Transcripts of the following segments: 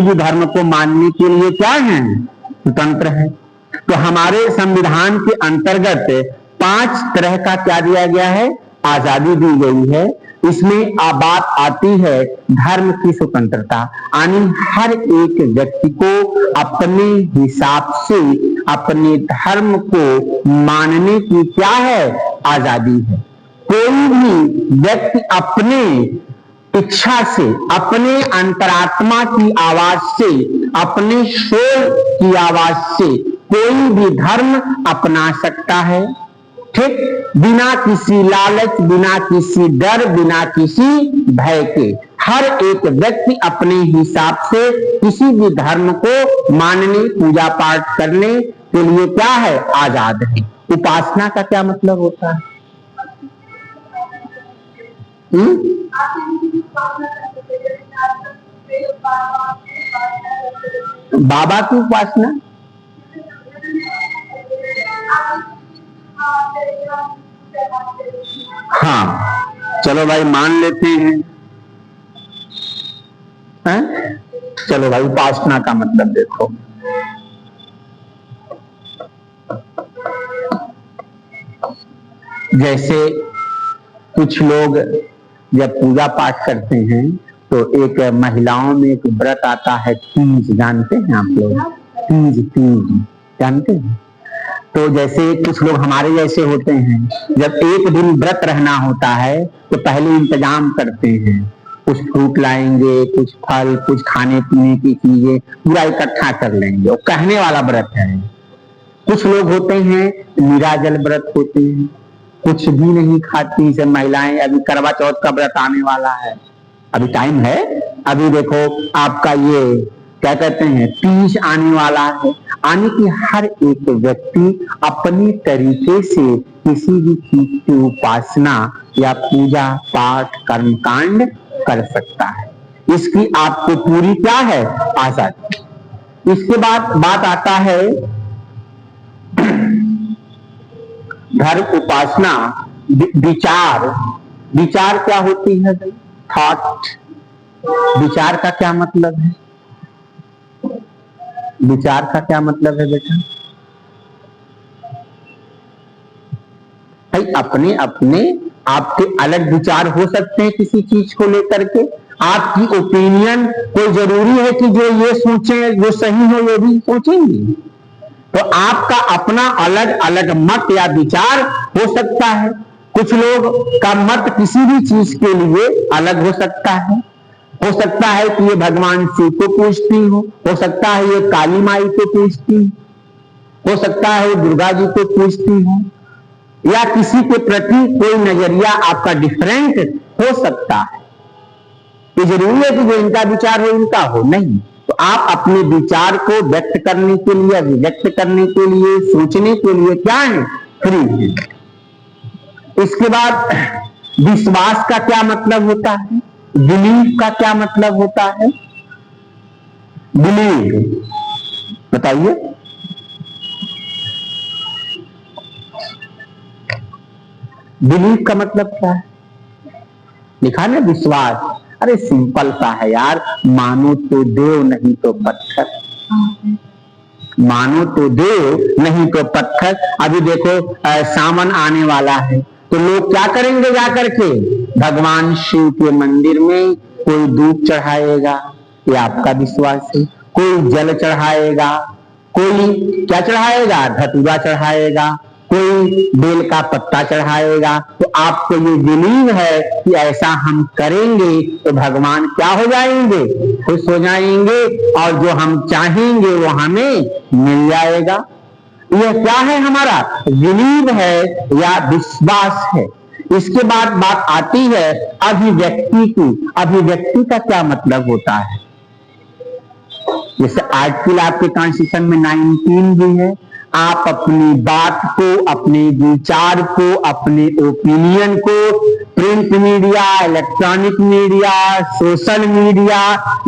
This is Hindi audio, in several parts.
भी धर्म को मानने के लिए क्या है, स्वतंत्र है। तो हमारे संविधान के अंतर्गत 5 तरह का क्या दिया गया है, आजादी दी गई है। इसमें बात आती है धर्म की स्वतंत्रता, यानी हर एक व्यक्ति को अपने हिसाब से अपने धर्म को मानने की क्या है, आजादी है। कोई भी व्यक्ति अपने इच्छा से, अपने अंतरात्मा की आवाज से, अपने सोल की आवाज से कोई भी धर्म अपना सकता है, ठीक, बिना किसी लालच, बिना किसी डर, बिना किसी भय के। हर एक व्यक्ति अपने हिसाब से किसी भी धर्म को मानने, पूजा पाठ करने के लिए क्या है, आजाद है। उपासना का क्या मतलब होता है? बाबा की उपासना, हाँ चलो भाई मान लेते हैं, चलो भाई उपासना का मतलब देखो, जैसे कुछ लोग जब पूजा पाठ करते हैं तो एक महिलाओं में एक व्रत आता है, तीज, जानते हैं आप लोग? तीज, तीज जानते हैं? तो जैसे कुछ लोग हमारे जैसे होते हैं, जब एक दिन व्रत रहना होता है तो पहले इंतजाम करते हैं, कुछ फ्रूट लाएंगे, कुछ फल, कुछ खाने पीने की चीजें पूरा इकट्ठा कर लेंगे, और कहने वाला व्रत है। कुछ लोग होते हैं निराजल व्रत होते हैं, कुछ भी नहीं खाती जैसे महिलाएं। अभी करवा चौथ का व्रत आने वाला है, अभी टाइम है, अभी देखो आपका ये क्या कहते हैं, तीज आने वाला है। यानी कि हर एक व्यक्ति अपने तरीके से किसी भी चीज की उपासना या पूजा पाठ कर्मकांड कर सकता है, इसकी आपको पूरी क्या है, आजादी। इसके बाद बात आता है धर्म उपासना, विचार। विचार क्या होती है भाई? थॉट। विचार का क्या मतलब है? विचार का क्या मतलब है बेटा? भाई अपने अपने आपके अलग विचार हो सकते हैं किसी चीज को लेकर के। आपकी ओपिनियन कोई जरूरी है कि जो ये सोचे जो सही हो ये भी सोचेंगे, तो आपका अपना अलग अलग मत या विचार हो सकता है। कुछ लोग का मत किसी भी चीज के लिए अलग हो सकता है कि ये भगवान शिव को पूजती हो सकता है ये काली माई को पूजती हो सकता है दुर्गा जी को पूजती हो, या किसी के प्रति कोई नजरिया आपका डिफरेंट हो सकता है। ये जरूरी है कि जो इनका विचार हो इनका हो, नहीं। तो आप अपने विचार को व्यक्त करने के लिए, अभिव्यक्त करने के लिए, सोचने के लिए क्या है, फ्री है। इसके बाद विश्वास का क्या मतलब होता है? बिलीव का क्या मतलब होता है? बिलीव बताइए। बिलीव का मतलब क्या है? लिखा ना विश्वास। अरे सिंपल सा है यार, मानो तो देव नहीं तो पत्थर, मानो तो देव नहीं तो पत्थर। अभी देखो सावन आने वाला है तो लोग क्या करेंगे, जाकर के भगवान शिव के मंदिर में कोई दूध चढ़ाएगा, ये आपका विश्वास है। कोई जल चढ़ाएगा, कोई क्या चढ़ाएगा, धतूरा चढ़ाएगा, कोई बेल का पत्ता चढ़ाएगा। तो आपको ये बिलीव है कि ऐसा हम करेंगे तो भगवान क्या हो जाएंगे, खुश हो जाएंगे, और जो हम चाहेंगे वो हमें मिल जाएगा। यह क्या है, हमारा बिलीव है या विश्वास है। इसके बाद बात आती है अभिव्यक्ति की। अभिव्यक्ति का क्या मतलब होता है? जैसे आर्टिकल आपके कॉन्स्टिट्यूशन में 19 भी है, आप अपनी बात को, अपने विचार को, अपने ओपिनियन को print media, electronic media, social media,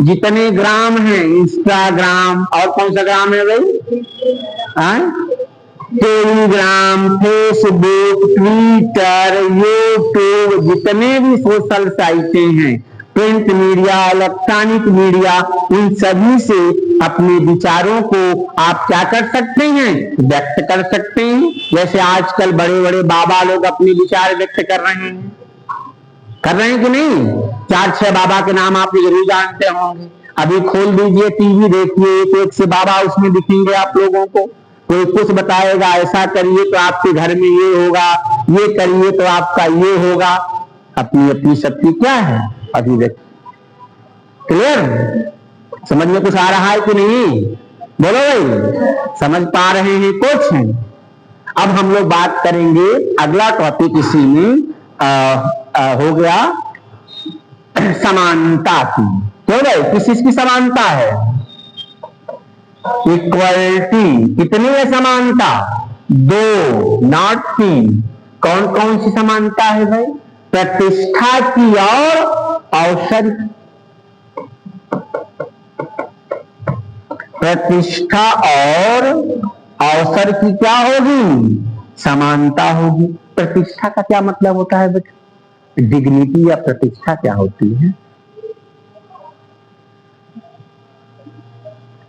जितने ग्राम हैं, इंस्टाग्राम और कौन सा ग्राम है भाई, टेलीग्राम, फेसबुक, ट्विटर, यूट्यूब, जितने भी सोशल साइटें हैं, प्रिंट मीडिया, इलेक्ट्रॉनिक मीडिया, उन सभी से अपने विचारों को आप क्या कर सकते हैं, व्यक्त कर सकते हैं। जैसे आजकल बड़े बड़े बाबा लोग अपने विचार व्यक्त कर रहे हैं कि नहीं? 4-6 बाबा के नाम आप जरूर जानते होंगे। अभी खोल दीजिए टीवी, देखिए एक एक से बाबा उसमें दिखेंगे आप लोगों को। कोई कुछ बताएगा, ऐसा करिए तो आपके घर में ये होगा, ये करिए तो आपका ये होगा। अपनी अपनी शक्ति क्या है, अभिव्यक्ति। क्लियर? समझ में कुछ आ रहा है कि नहीं? बोलो भाई, समझ पा रहे हैं कुछ? अब हम लोग बात करेंगे अगला टॉपिक इसी में हो गया समानता की। क्यों भाई, किस चीज की समानता है? इक्वलिटी। कितनी है समानता? 2, नॉट 3। कौन कौन सी समानता है भाई? प्रतिष्ठा की और अवसर। प्रतिष्ठा और अवसर की क्या होगी? समानता होगी। प्रतिष्ठा का क्या मतलब होता है बेटा? डिग्निटी या प्रतिष्ठा क्या होती है?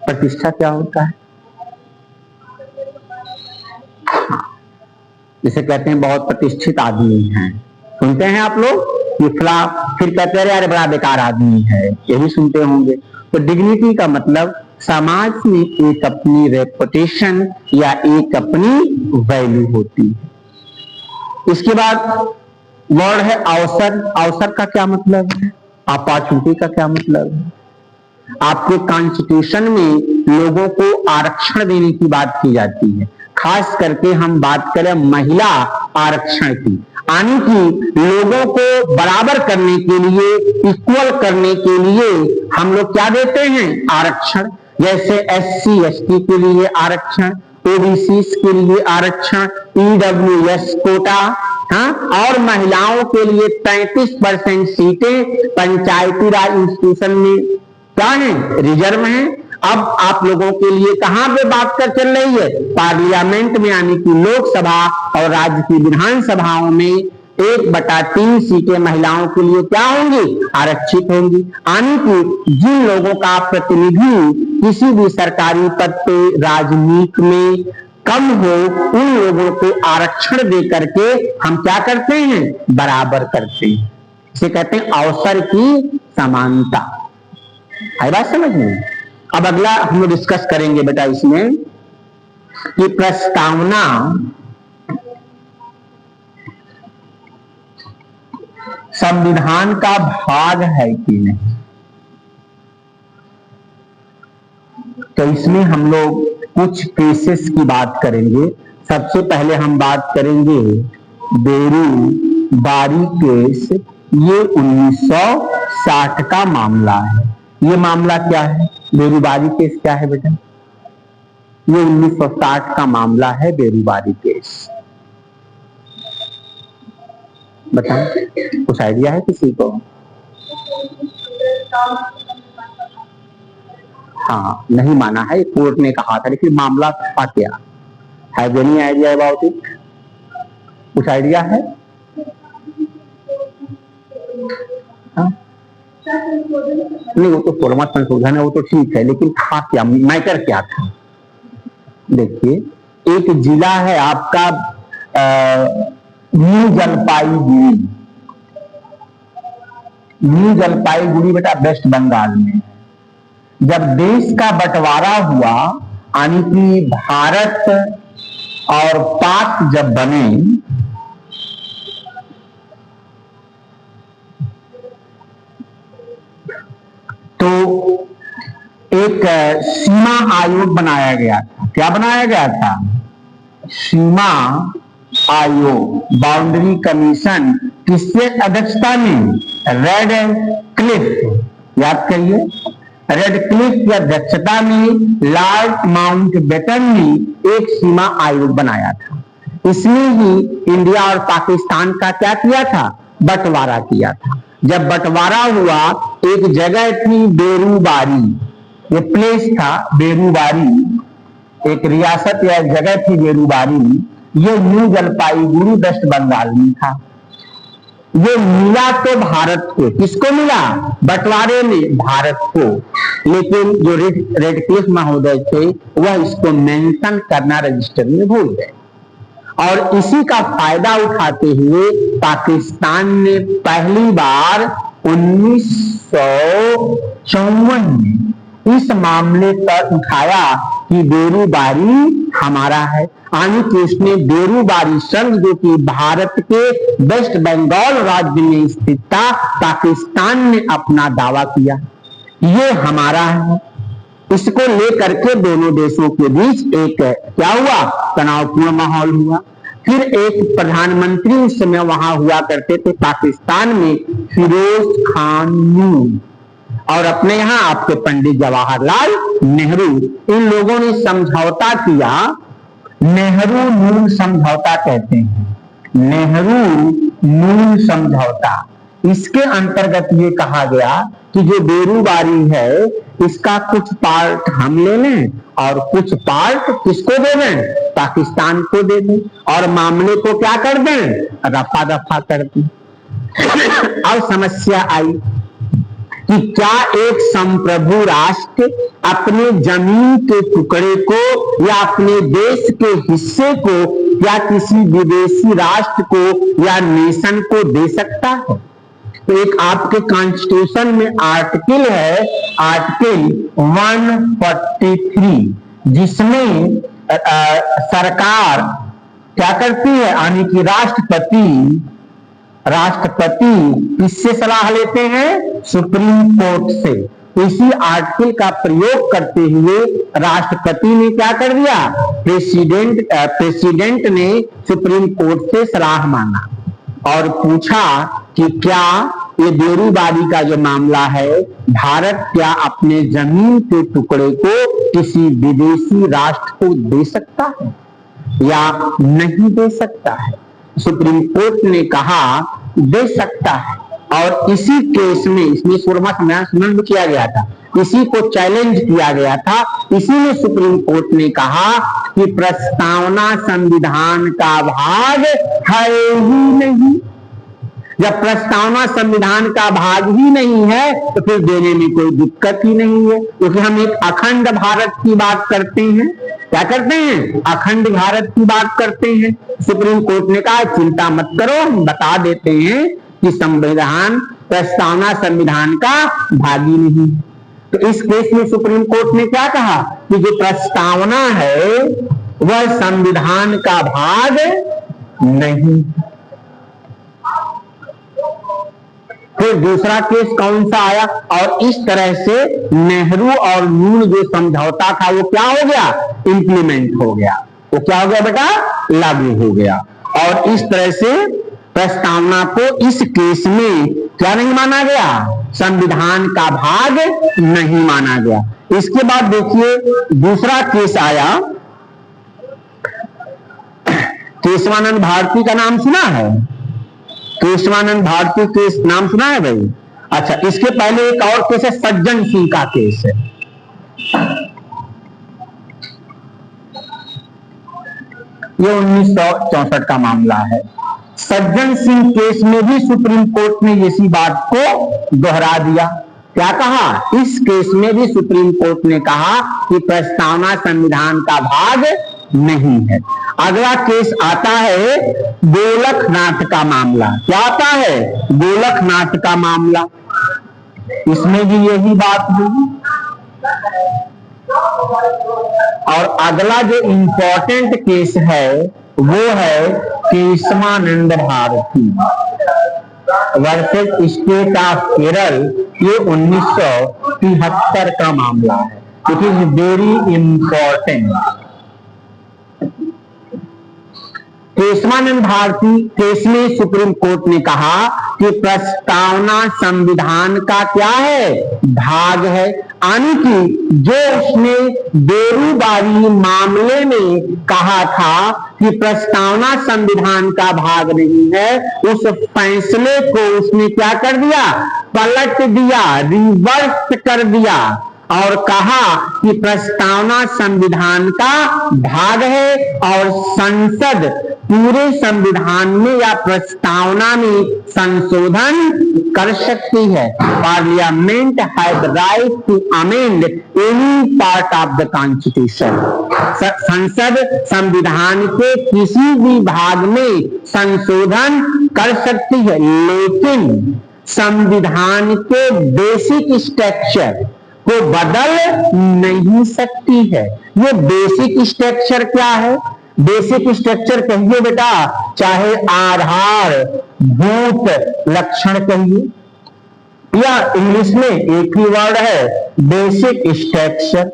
प्रतिष्ठा क्या होता है? जिसे कहते हैं बहुत प्रतिष्ठित आदमी है, सुनते हैं आप लोग कि फला, फिर कहते हैं अरे बड़ा बेकार आदमी है, ये भी सुनते होंगे। तो डिग्निटी का मतलब समाज में एक अपनी रेपुटेशन या एक अपनी वैल्यू होती है। इसके बाद वर्ड है अवसर। अवसर का क्या मतलब है? अपॉर्चुनिटी का क्या मतलब है? आपके कॉन्स्टिट्यूशन में लोगों को आरक्षण देने की बात की जाती है। खास करके हम बात करें महिला आरक्षण की, यानी कि लोगों को बराबर करने के लिए, इक्वल करने के लिए हम लोग क्या देते हैं? आरक्षण। जैसे SC ST के लिए आरक्षण, OBC के लिए आरक्षण, EWS कोटा, हाँ, और महिलाओं के लिए 33% सीटें पंचायती राज इंस्टीट्यूशन में क्या है? रिजर्व है। अब आप लोगों के लिए कहां पे बात कर चल रही है? पार्लियामेंट में, यानी कि लोकसभा और राज्य की विधानसभाओं में 1/3 सीटें महिलाओं के लिए क्या होंगी? आरक्षित होंगी। यानी कि जिन लोगों का प्रतिनिधि किसी भी सरकारी पद पे राजनीति में कम हो, उन लोगों को आरक्षण दे करके हम क्या करते हैं? बराबर करते हैं। इसे कहते हैं अवसर की समानता। आई बात समझ में? अब अगला हम लोग डिस्कस करेंगे बेटा इसमें कि प्रस्तावना संविधान का भाग है कि नहीं। तो इसमें हम लोग कुछ केसेस की बात करेंगे। सबसे पहले हम बात करेंगे बेरुबारी केस। ये 1960 का मामला है। ये मामला क्या है? बेरुबारी केस क्या है बेटा? ये 1960 का मामला है, बेरुबारी केस। बताओ, कुछ आइडिया है किसी को? हाँ, नहीं माना है, कोर्ट ने कहा था, लेकिन मामला था क्या? Have any idea about it? कुछ आइडिया है? हाँ? नहीं, वो तो 16वां संशोधन है, वो तो ठीक है, लेकिन था क्या? मैटर क्या था? देखिए, एक जिला है आपका न्यू जलपाईगुड़ी। न्यू जलपाईगुड़ी बेटा वेस्ट बंगाल में। जब देश का बंटवारा हुआ, यानी कि भारत और पाक जब बने, तो एक सीमा आयोग बनाया गया था। क्या बनाया गया था? सीमा आयोग, बाउंड्री कमीशन। किसके अध्यक्षता में? Red Cliff. याद करिए, रेड क्लिफ की अध्यक्षता में लॉर्ड माउंटबेटन ने एक सीमा आयोग बनाया था। इसमें ही इंडिया और पाकिस्तान का क्या किया था? बंटवारा किया था। जब बंटवारा हुआ, एक जगह थी बेरुबारी, ये प्लेस था बेरुबारी, एक रियासत या एक जगह थी बेरुबारी। ये न्यू जलपाईगुड़ी वेस्ट बंगाल में था। ये मिला तो भारत को, किसको मिला? बंटवारे में भारत को, लेकिन जो रेडक्लिफ महोदय थे वह इसको मेंशन करना रजिस्टर में भूल गए और इसी का फायदा उठाते हुए पाकिस्तान ने पहली बार 1954 में इस मामले पर उठाया कि बेरूबारी हमारा है, यानी कि उसने बेरूबारी संघ जो कि भारत के वेस्ट बंगाल राज्य में स्थित था, पाकिस्तान ने अपना दावा किया ये हमारा है। इसको लेकर के दोनों देशों के बीच एक क्या हुआ? तनावपूर्ण माहौल हुआ। फिर एक प्रधानमंत्री उस समय वहां हुआ करते थे पाकिस्तान में, फिरोज खान नून, और अपने यहाँ आपके पंडित जवाहरलाल नेहरू, इन लोगों ने समझौता किया, नेहरू नून समझौता कहते हैं, नेहरू नून समझौता। इसके अंतर्गत ये कहा गया कि जो बेरूबारी है इसका कुछ पार्ट हम ले लें और कुछ पार्ट किसको दे दें? पाकिस्तान को दे दें और मामले को क्या कर दें? रफा दफा कर दें। अब समस्या आई कि क्या एक संप्रभु राष्ट्र अपने जमीन के टुकड़े को या अपने देश के हिस्से को या किसी विदेशी राष्ट्र को या नेशन को दे सकता है? तो एक आपके कॉन्स्टिट्यूशन में आर्टिकल है, आर्टिकल 143, जिसमें सरकार क्या करती है, यानी कि राष्ट्रपति किससे सलाह लेते हैं? सुप्रीम कोर्ट से। इसी आर्टिकल का प्रयोग करते हुए राष्ट्रपति ने क्या कर दिया? प्रेसिडेंट ने सुप्रीम कोर्ट से सलाह मांगा और पूछा कि क्या ये बेरूबारी का जो मामला है, भारत क्या अपने जमीन के टुकड़े को किसी विदेशी राष्ट्र को दे सकता है या नहीं दे सकता है? सुप्रीम कोर्ट ने कहा दे सकता है और इसी केस में इसमें सुनन किया गया था, इसी को चैलेंज किया गया था। इसी में सुप्रीम कोर्ट ने कहा कि प्रस्तावना संविधान का भाग है ही नहीं। जब प्रस्तावना संविधान का भाग ही नहीं है तो फिर देने में कोई दिक्कत ही नहीं है, क्योंकि हम एक अखंड भारत की बात करते हैं। क्या करते हैं? अखंड भारत की बात करते हैं। सुप्रीम कोर्ट ने कहा चिंता मत करो, हम बता देते हैं कि संविधान प्रस्तावना संविधान का भाग ही नहीं। तो इस केस में सुप्रीम कोर्ट ने क्या कहा कि जो प्रस्तावना है वह संविधान का भाग नहीं। फिर दूसरा केस कौन सा आया? और इस तरह से नेहरू और नून जो समझौता था वो क्या हो गया? इंप्लीमेंट हो गया। वो क्या हो गया बेटा? लागू हो गया। और इस तरह से प्रस्तावना को इस केस में क्या नहीं माना गया? संविधान का भाग नहीं माना गया। इसके बाद देखिए दूसरा केस आया, केशवानंद भारती का नाम सुना है? केशवानंद भारती केस नाम सुना है भाई? अच्छा, इसके पहले एक और केस है, सज्जन सिंह का केस है। ये 1964 का मामला है। सज्जन सिंह केस में भी सुप्रीम कोर्ट ने इसी बात को दोहरा दिया। क्या कहा? इस केस में भी सुप्रीम कोर्ट ने कहा कि प्रस्तावना संविधान का भाग नहीं है। अगला केस आता है गोलकनाथ का मामला। क्या आता है? गोलकनाथ का मामला। इसमें भी यही बात हुई। और अगला जो इंपॉर्टेंट केस है वो है Keshavananda Bharati versus state of Kerala. ये 1973 का मामला है। It is very important. Keshavananda Bharati case में सुप्रीम कोर्ट ने कहा कि प्रस्तावना संविधान का क्या है? भाग है। यानी कि जो उसने बेरूबारी मामले में कहा था कि प्रस्तावना संविधान का भाग नहीं है, उस फैसले को उसने क्या कर दिया? पलट दिया, रिवर्स कर दिया। और कहा कि प्रस्तावना संविधान का भाग है और संसद पूरे संविधान में या प्रस्तावना में संशोधन कर सकती है। Parliament have right to amend any part of the constitution. संसद संविधान के किसी भी भाग में संशोधन कर सकती है, लेकिन संविधान के बेसिक स्ट्रक्चर को बदल नहीं सकती है। ये बेसिक स्ट्रक्चर क्या है? बेसिक स्ट्रक्चर कहिए बेटा, चाहे आधार, भूत, लक्षण कहिए, या इंग्लिश में एक ही वर्ड है बेसिक स्ट्रक्चर।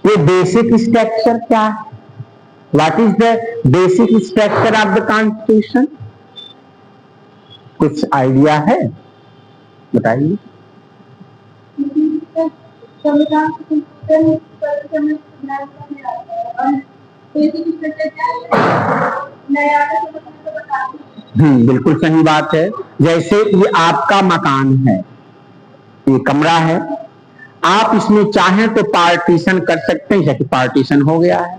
ये बेसिक स्ट्रक्चर क्या है? What is the basic structure of the constitution? कुछ आइडिया है? बताइए। बिल्कुल सही बात है। जैसे ये आपका मकान है, ये कमरा है, आप इसमें चाहें तो पार्टीशन कर सकते हैं, जैसे पार्टीशन हो गया है,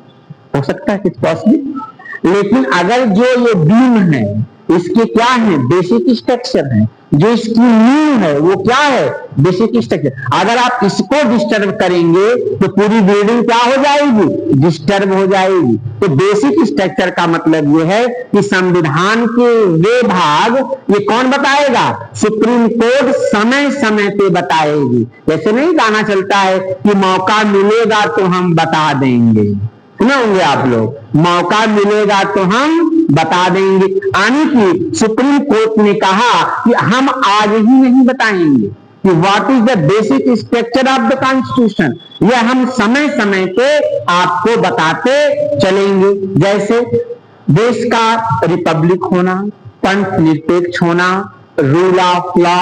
हो सकता है कुछ पॉसिबल। लेकिन अगर जो ये बीम है इसके क्या है? बेसिक स्ट्रक्चर है। जो इसकी नींव है वो क्या है? Basic structure. अगर आप इसको डिस्टर्ब करेंगे तो पूरी बिल्डिंग क्या हो जाएगी? डिस्टर्ब हो जाएगी। तो बेसिक स्ट्रक्चर का मतलब ये है कि संविधान के वे भाग ये कौन बताएगा? सुप्रीम कोर्ट समय समय पे बताएगी। जैसे नहीं गाना चलता है कि मौका मिलेगा तो हम बता देंगे, सुने होंगे आप लोग, मौका मिलेगा तो हम बता देंगे। यानी कि सुप्रीम कोर्ट ने कहा कि हम आज ही नहीं बताएंगे कि what is the basic structure of the constitution, यह हम समय समय पे आपको बताते चलेंगे। जैसे देश का रिपब्लिक होना, पंथ निरपेक्ष होना, rule of law,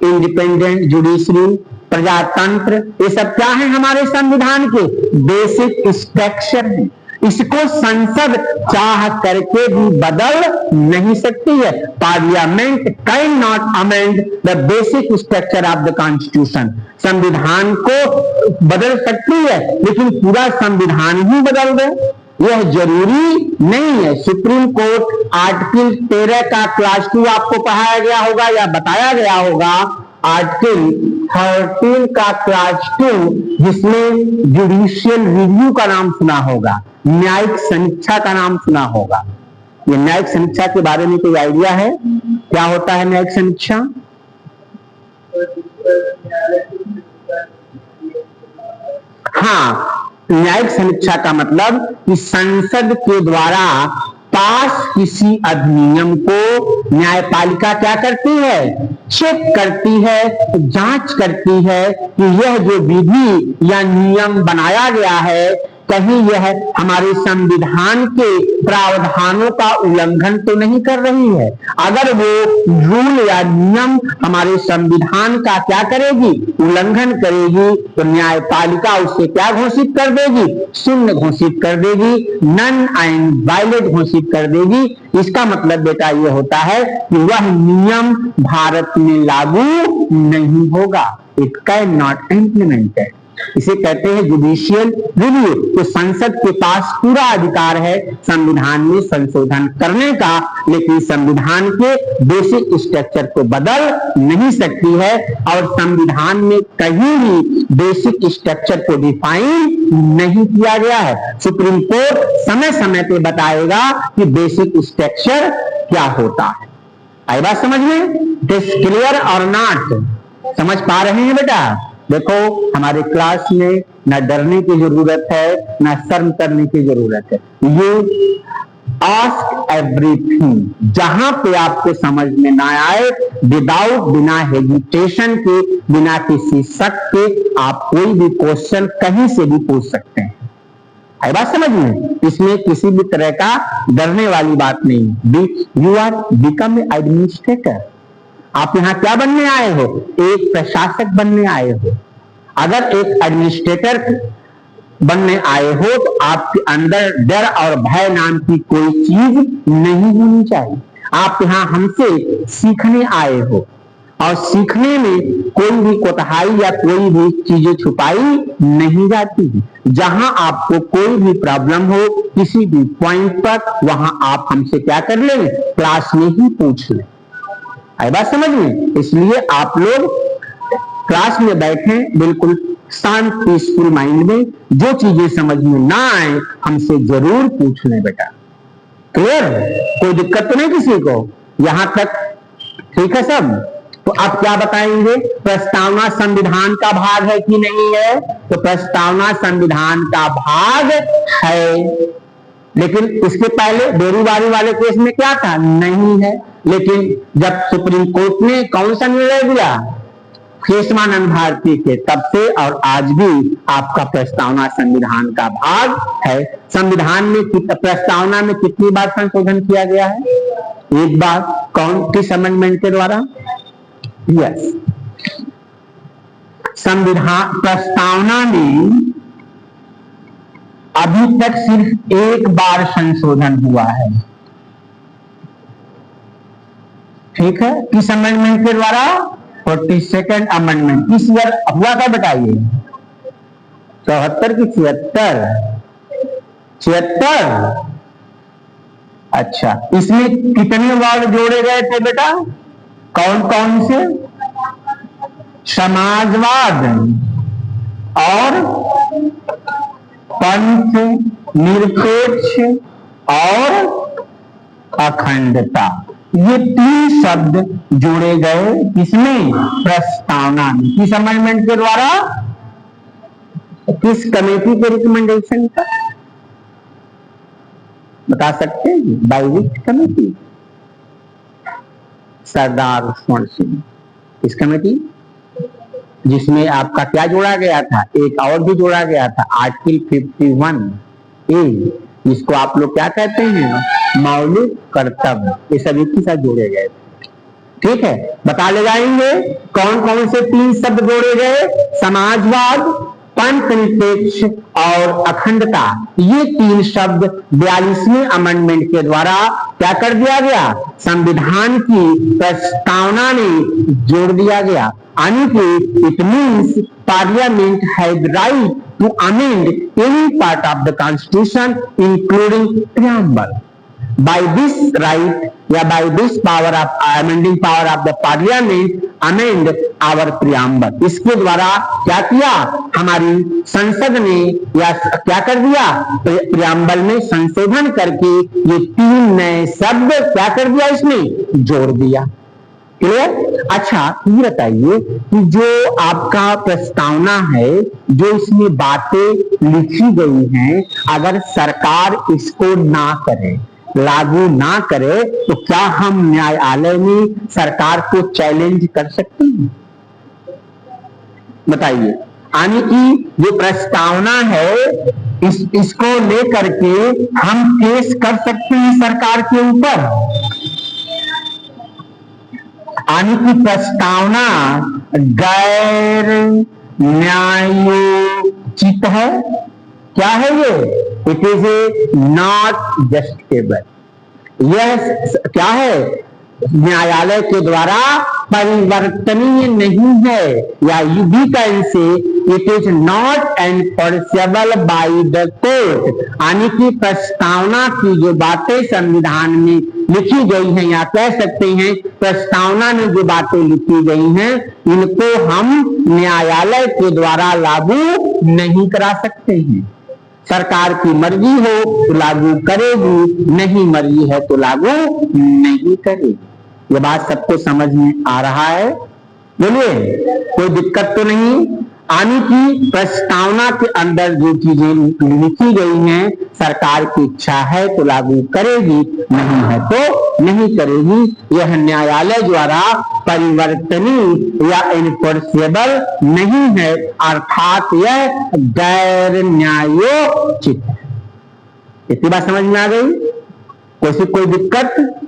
independent judiciary, प्रजातंत्र, ये सब क्या है? हमारे संविधान के बेसिक स्ट्रक्चर है। इसको संसद चाह करके भी बदल नहीं सकती है। Parliament can not amend the basic structure of the constitution. संविधान को बदल सकती है, लेकिन पूरा संविधान ही बदल दे यह जरूरी नहीं है। सुप्रीम कोर्ट आर्टिकल 13 का क्लास 2 आपको पढ़ाया गया होगा या बताया गया होगा। आर्टिकल 13 का क्लास 2, जिसमें जुडिशियल रिव्यू का नाम सुना होगा, न्यायिक समीक्षा का नाम सुना होगा। ये न्यायिक समीक्षा के बारे में कोई आइडिया है? क्या होता है न्यायिक समीक्षा? हाँ, न्यायिक समीक्षा का मतलब कि संसद के द्वारा पास किसी अधिनियम को न्यायपालिका क्या करती है? चेक करती है, जांच करती है कि यह जो विधि या नियम बनाया गया है कहीं यह हमारे संविधान के प्रावधानों का उल्लंघन तो नहीं कर रही है। अगर वो रूल या नियम हमारे संविधान का क्या करेगी? उल्लंघन करेगी, तो न्यायपालिका उसे क्या घोषित कर देगी? शून्य घोषित कर देगी, नन एंड वायलेट घोषित कर देगी। इसका मतलब बेटा ये होता है कि वह नियम भारत में लागू नहीं होगा। It can not implemented. इसे कहते हैं जुडिशियल रिव्यू। तो संसद के पास पूरा अधिकार है संविधान में संशोधन करने का, लेकिन संविधान के बेसिक स्ट्रक्चर को बदल नहीं सकती है। और संविधान में कहीं भी बेसिक स्ट्रक्चर को डिफाइन नहीं किया गया है। सुप्रीम कोर्ट समय समय पे बताएगा कि बेसिक स्ट्रक्चर क्या होता है। आई बात समझ में? दिस क्लियर और नॉट? समझ पा रहे हैं बेटा? देखो, हमारे क्लास में ना डरने की जरूरत है ना शर्म करने की जरूरत है। You ask everything. जहां पे आपको समझ में ना आए, विदाउट, बिना हेजिटेशन के, बिना किसी शक के, आप कोई भी क्वेश्चन कहीं से भी पूछ सकते हैं। है बात समझ में? इसमें किसी भी तरह का डरने वाली बात नहीं। You are become a administrator. आप यहाँ क्या बनने आए हो? एक प्रशासक बनने आए हो। अगर एक एडमिनिस्ट्रेटर बनने आए हो तो आपके अंदर डर और भय नाम की कोई चीज नहीं होनी चाहिए। आप यहाँ हमसे सीखने आए हो। और सीखने में कोई भी कोताही या कोई भी चीजें छुपाई नहीं जाती। जहां आपको कोई भी प्रॉब्लम हो किसी भी पॉइंट पर, वहां आप हमसे क्या कर लें, क्लास में ही पूछ लें। आई बात समझ में? इसलिए आप लोग क्लास में बैठें बिल्कुल शांत पीसफुल माइंड में, जो चीजें समझ में ना आए हमसे जरूर पूछ लें बेटा। क्लियर? कोई दिक्कत तो नहीं किसी को यहां तक? ठीक है सब? तो आप क्या बताएंगे, प्रस्तावना संविधान का भाग है कि नहीं है? तो प्रस्तावना संविधान का भाग है, लेकिन इसके पहले बेरोजगारी वाले केस में क्या था, नहीं है। लेकिन जब सुप्रीम कोर्ट ने कौन सा निर्णय दिया, केशवानंद भारती के, तब से और आज भी आपका प्रस्तावना संविधान का भाग है। संविधान में प्रस्तावना में कितनी बार संशोधन किया गया है? एक बार। कौन, किस अमेंडमेंट के द्वारा? यस, संविधान प्रस्तावना में अभी तक सिर्फ एक बार संशोधन हुआ है। ठीक है, किस अमेंडमेंट के द्वारा? 42nd amendment. किस ईयर हुआ था बताइए? 74 की 76? 76। अच्छा, इसमें कितने वर्ड जोड़े गए थे बेटा? कौन कौन से? समाजवाद और पंथ निरपेक्ष और अखंडता, ये 3 शब्द जोड़े गए किसमें? प्रस्तावना में। किस अमेंडमेंट के द्वारा? किस कमेटी के रिकमेंडेशन पर बता सकते हैं? By which committee? सरदार स्वर्ण सिंह। इस कमेटी जिसमें आपका क्या जोड़ा गया था, एक और भी जोड़ा गया था, आर्टिकल 51A, जिसको आप लोग क्या कहते हैं, मौलिक कर्तव्य। ये सभी के साथ जोड़े गए। ठीक है, बता ले जाएंगे कौन कौन से 3 शब्द जोड़े गए? समाजवाद, पंथ निरपेक्ष और अखंडता। ये 3 शब्द 42वें अमेंडमेंट के द्वारा क्या कर दिया गया? संविधान की प्रस्तावना में जोड़ दिया गया। यानी कि it means parliament has right to amend any part of the constitution including preamble. By this right या by this power of amending power of the parliament amend our preamble। इसके द्वारा क्या किया? हमारी संसद ने या क्या कर दिया? प्रियम्बल में संशोधन करके ये 3 नए शब्द क्या कर दिया? इसमें जोड़ दिया। क्लियर? अच्छा, ये बताइए कि जो आपका प्रस्तावना है, जो इसमें बातें लिखी गई हैं, अगर सरकार इसको ना करे, लागू ना करे, तो क्या हम न्यायालय में सरकार को चैलेंज कर सकते हैं? बताइए। यानी कि जो प्रस्तावना है इसको लेकर के हम केस कर सकते हैं सरकार के ऊपर। यानी कि प्रस्तावना गैर न्यायोचित है। क्या है ये? It is a not justifiable. यह क्या है? न्यायालय के द्वारा परिवर्तनीय नहीं है, या यू भी can say it is not enforceable by the court. यानी कि प्रस्तावना की जो बातें संविधान में लिखी गई हैं, या कह सकते हैं प्रस्तावना में जो बातें लिखी गई हैं, इनको हम न्यायालय के द्वारा लागू नहीं करा सकते हैं। सरकार की मर्जी हो तो लागू करेगी, नहीं मर्जी है तो लागू नहीं करेगी। ये बात सबको समझ में आ रहा है? बोलिए, कोई दिक्कत तो नहीं? यानी कि प्रस्तावना के अंदर जो चीजें लिखी गई हैं, सरकार की इच्छा है तो लागू करेगी, नहीं है तो नहीं करेगी। यह न्यायालय द्वारा परिवर्तनीय या इनफोर्सेबल नहीं है, अर्थात यह गैर न्यायोचित है। इतनी बात समझ में आ गई? कोई दिक्कत?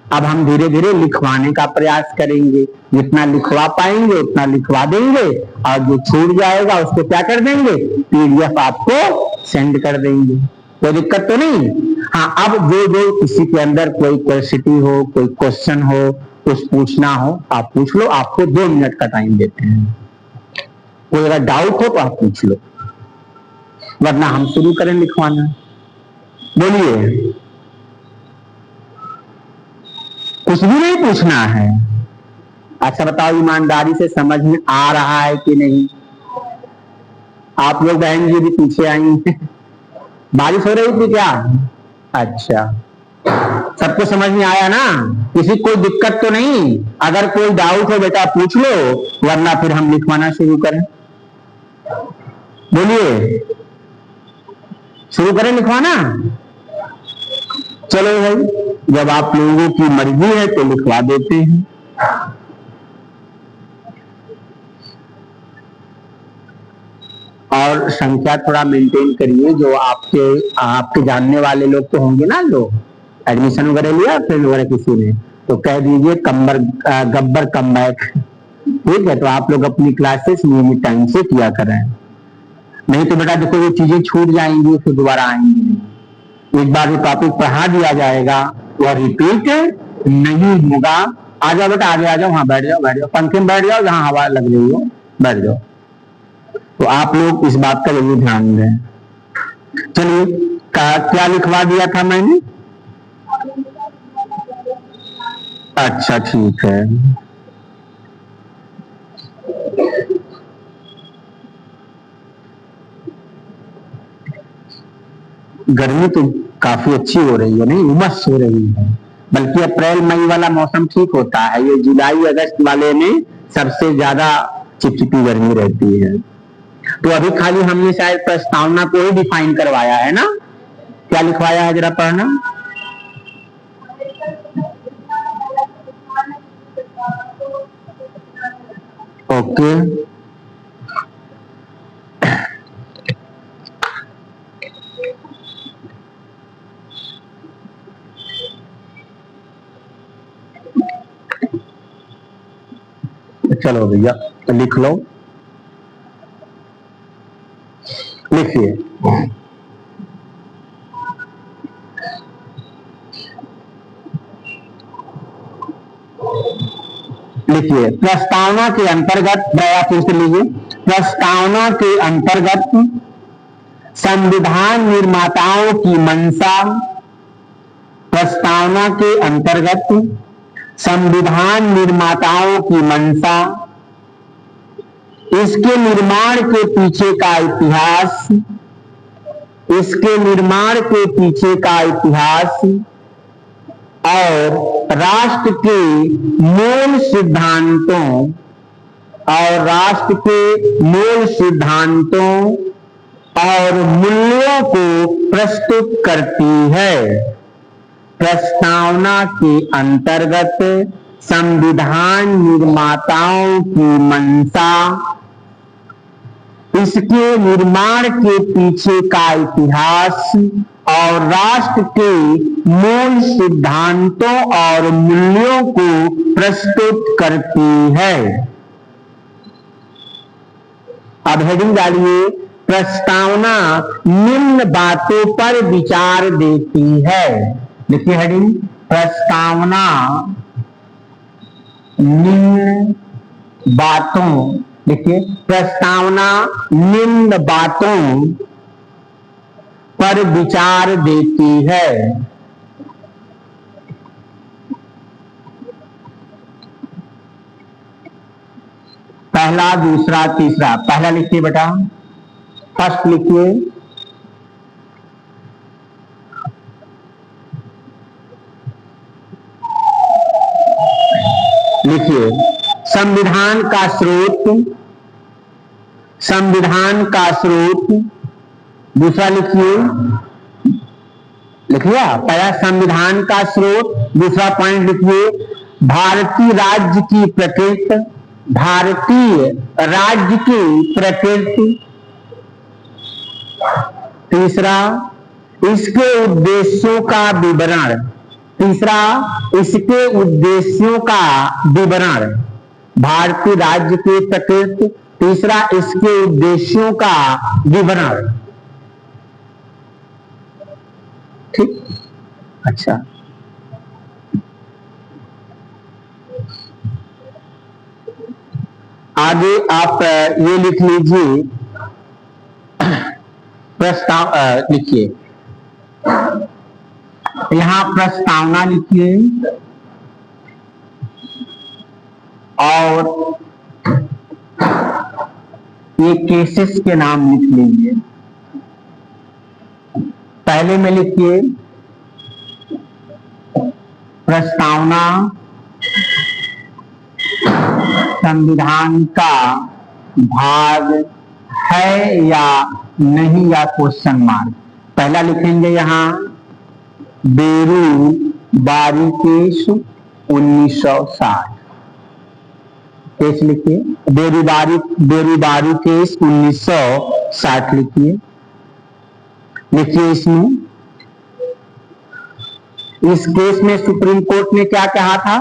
अब हम धीरे धीरे लिखवाने का प्रयास करेंगे। जितना लिखवा पाएंगे उतना लिखवा देंगे, और जो छूट जाएगा उसको क्या कर देंगे? PDF आपको सेंड कर देंगे। कोई दिक्कत तो नहीं? हाँ, अब जो किसी के अंदर कोई क्वेश्चन हो, कोई क्वेश्चन हो, कुछ पूछना हो आप पूछ लो, आपको 2 मिनट का टाइम देते हैं। कोई अगर डाउट हो तो आप पूछ लो, वरना हम शुरू करें लिखवाना। बोलिए, कुछ भी नहीं पूछना है। अच्छा बताओ, ईमानदारी से समझ में आ रहा है कि नहीं? आप लोग बहन जी भी पीछे आई हैं। बारिश हो रही थी क्या? अच्छा, सबको समझ में आया ना? किसी कोई दिक्कत तो नहीं? अगर कोई डाउट हो बेटा पूछ लो, वरना फिर हम लिखवाना शुरू करें। बोलिए, शुरू करें लिखवाना? चलो भाई, जब आप लोगों की मर्जी है तो लिखवा देते हैं। और संख्या थोड़ा मेंटेन करिए, जो आपके आपके जानने वाले लोग तो होंगे ना, जो एडमिशन वगैरह लिया फ्रेंड वगैरह किसी ने, तो कह दीजिए गब्बर कम बैक। ठीक है, तो आप लोग अपनी क्लासेस नियमित टाइम से किया करें, नहीं तो बेटा देखो ये चीजें छूट जाएंगी, फिर दोबारा आएंगी। एक बार जो टॉपिक पढ़ा दिया जाएगा वह रिपीट नहीं होगा। आ जाओ बेटा, आगे आ जाओ, वहां बैठ जाओ, बैठ जाओ, पंखे में बैठ जाओ, जहां हवा लग रही हो बैठ जाओ। तो आप लोग इस बात का जरूर ध्यान दें। चलिए, क्या लिखवा दिया था मैंने? अच्छा ठीक है। गर्मी तो काफी अच्छी हो रही है, नहीं उमस हो रही है। बल्कि अप्रैल मई वाला मौसम ठीक होता है, ये जुलाई अगस्त वाले में सबसे ज्यादा चिपचिपी गर्मी रहती है। तो अभी खाली हमने शायद प्रस्तावना को ही डिफाइन करवाया है ना? क्या लिखवाया है जरा पढ़ना। ओके, चलो भैया लिख लो, लिखिए। लिखिए, प्रस्तावना के अंतर्गत, फिर से लीजिए। प्रस्तावना के अंतर्गत संविधान निर्माताओं की मंशा, प्रस्तावना के अंतर्गत संविधान निर्माताओं की मंशा, इसके निर्माण के पीछे का इतिहास, इसके निर्माण के पीछे का इतिहास और राष्ट्र के मूल सिद्धांतों, और राष्ट्र के मूल सिद्धांतों और मूल्यों को प्रस्तुत करती है। प्रस्तावना के अंतर्गत संविधान निर्माताओं की मंशा, इसके निर्माण के पीछे का इतिहास और राष्ट्र के मूल सिद्धांतों और मूल्यों को प्रस्तुत करती है। अब हेडिंग डालिए, प्रस्तावना निम्न बातों पर विचार देती है। देखिए हेडिंग, प्रस्तावना निम्न बातों, देखिए प्रस्तावना निम्न बातों पर विचार देती है। पहला, दूसरा, तीसरा। पहला लिखिए बेटा, फर्स्ट लिखिए। लिखिए, संविधान का स्रोत, संविधान का स्रोत। दूसरा लिखिए, लिख लिया? पहला संविधान का स्रोत, दूसरा पॉइंट लिखिए, भारतीय राज्य की प्रकृति, भारतीय राज्य की प्रकृति। तीसरा, इसके उद्देश्यों का विवरण, तीसरा इसके उद्देश्यों का विवरण, भारतीय राज्य की प्रकृति, तीसरा इसके उद्देश्यों का विवरण। ठीक, अच्छा। आगे आप ये लिख लीजिए, प्रस्ताव लिखिए, यहां प्रस्तावना लिखिए और ये केसेस के नाम लिख लीजिए। पहले में लिखिए प्रस्तावना संविधान का भाग है या नहीं, या क्वेश्चन मार्क। पहला लिखेंगे यहां बेरुबारी केस 1960, केस लिखिए, बेरुबारी केस 1960 लिखिए। लिखिए इसमें, इस केस में सुप्रीम कोर्ट ने क्या कहा था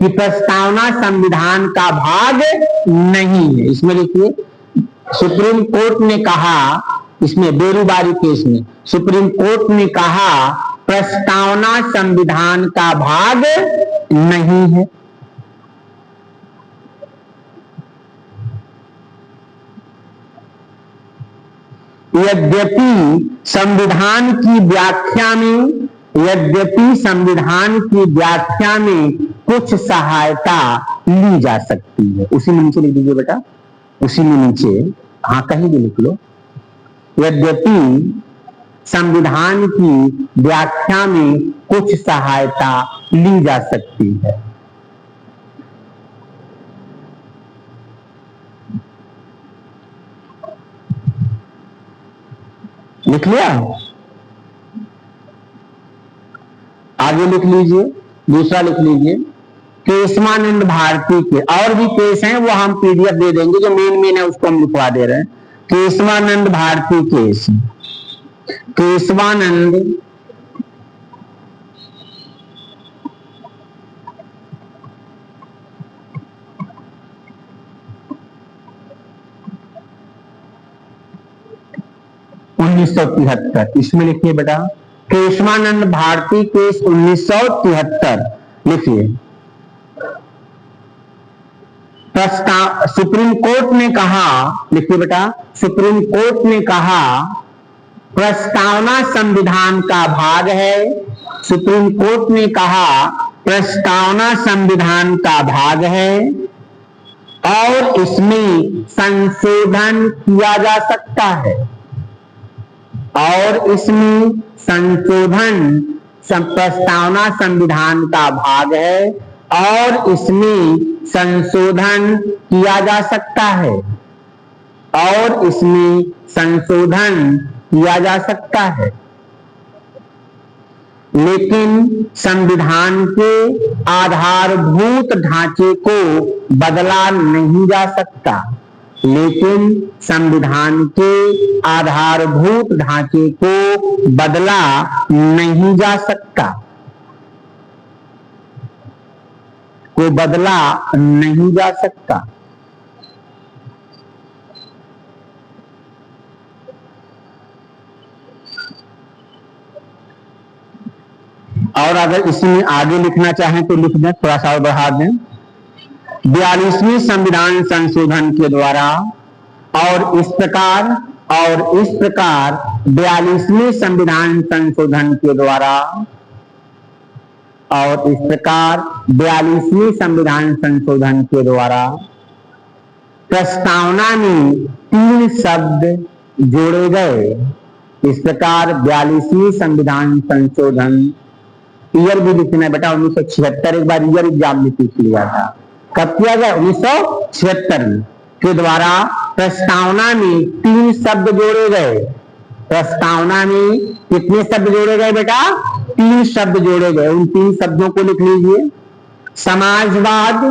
कि प्रस्तावना संविधान का भाग नहीं है। इसमें लिखिए, सुप्रीम कोर्ट ने कहा, इसमें बेरुबारी केस में सुप्रीम कोर्ट ने कहा प्रस्तावना संविधान का भाग नहीं है। यद्यपि संविधान की व्याख्या में कुछ सहायता ली जा सकती है। उसी में नीचे लिख दीजिए बेटा, उसी में नीचे, हाँ कहीं भी लिख लो। यद्यपि संविधान की व्याख्या में कुछ सहायता ली जा सकती है। लिख लिया? आगे लिख लीजिए, दूसरा लिख लीजिए, केशवानंद भारती के, और भी केस हैं वो हम पीडीएफ दे देंगे, जो मेन है उसको हम लिखवा दे रहे हैं। केशवानंद भारती केस, केशवानंद (1973), इसमें लिखिए बेटा केशवानंद भारती केस 1973 लिखिए। सुप्रीम कोर्ट ने कहा, लिखिए बेटा, सुप्रीम कोर्ट ने कहा प्रस्तावना संविधान का भाग है। सुप्रीम कोर्ट ने कहा प्रस्तावना संविधान का भाग है और इसमें संशोधन किया जा सकता है, और इसमें संशोधन, प्रस्तावना संविधान का भाग है और इसमें संशोधन किया जा सकता है, और इसमें संशोधन किया जा सकता है, लेकिन संविधान के आधारभूत ढांचे को बदला नहीं जा सकता। लेकिन संविधान के आधारभूत ढांचे को बदला नहीं जा सकता, को बदला नहीं जा सकता। और अगर इसमें आगे लिखना चाहें तो लिख दें, थोड़ा सा और बढ़ा दें। 42वें संविधान संशोधन के द्वारा और इस प्रकार 42वें संविधान संशोधन के द्वारा और इस प्रकार 42वें संविधान संशोधन के द्वारा प्रस्तावना में 3 शब्द जोड़े गए। इस प्रकार 42वें संविधान संशोधन, ईयर भी लिखना बेटा 1976, एक बार ईयर एग्जाम में पूछ लिया था। कब किया गया? 1976 के द्वारा प्रस्तावना में 3 शब्द जोड़े गए। प्रस्तावना में कितने शब्द जोड़े गए बेटा? 3 शब्द जोड़े गए। उन 3 शब्दों को लिख लीजिए, समाजवाद,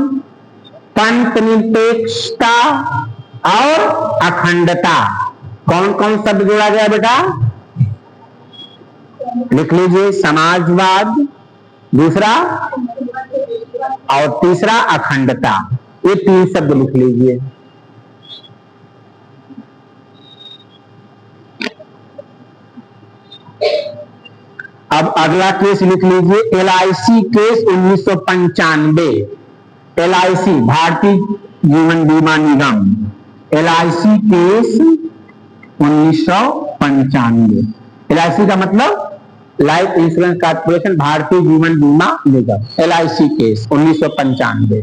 पंथ निरपेक्षता और अखंडता। कौन कौन शब्द जोड़ा गया बेटा? लिख लीजिए, समाजवाद, दूसरा और तीसरा अखंडता। ये 3 शब्द लिख लीजिए। अब अगला केस लिख लीजिए, LIC case 1995। LIC Bharatiya Jeevan बीमा निगम, LIC केस 1995। LIC का मतलब life insurance corporation, Bharatiya Jeevan बीमा निगम, LIC केस 1995।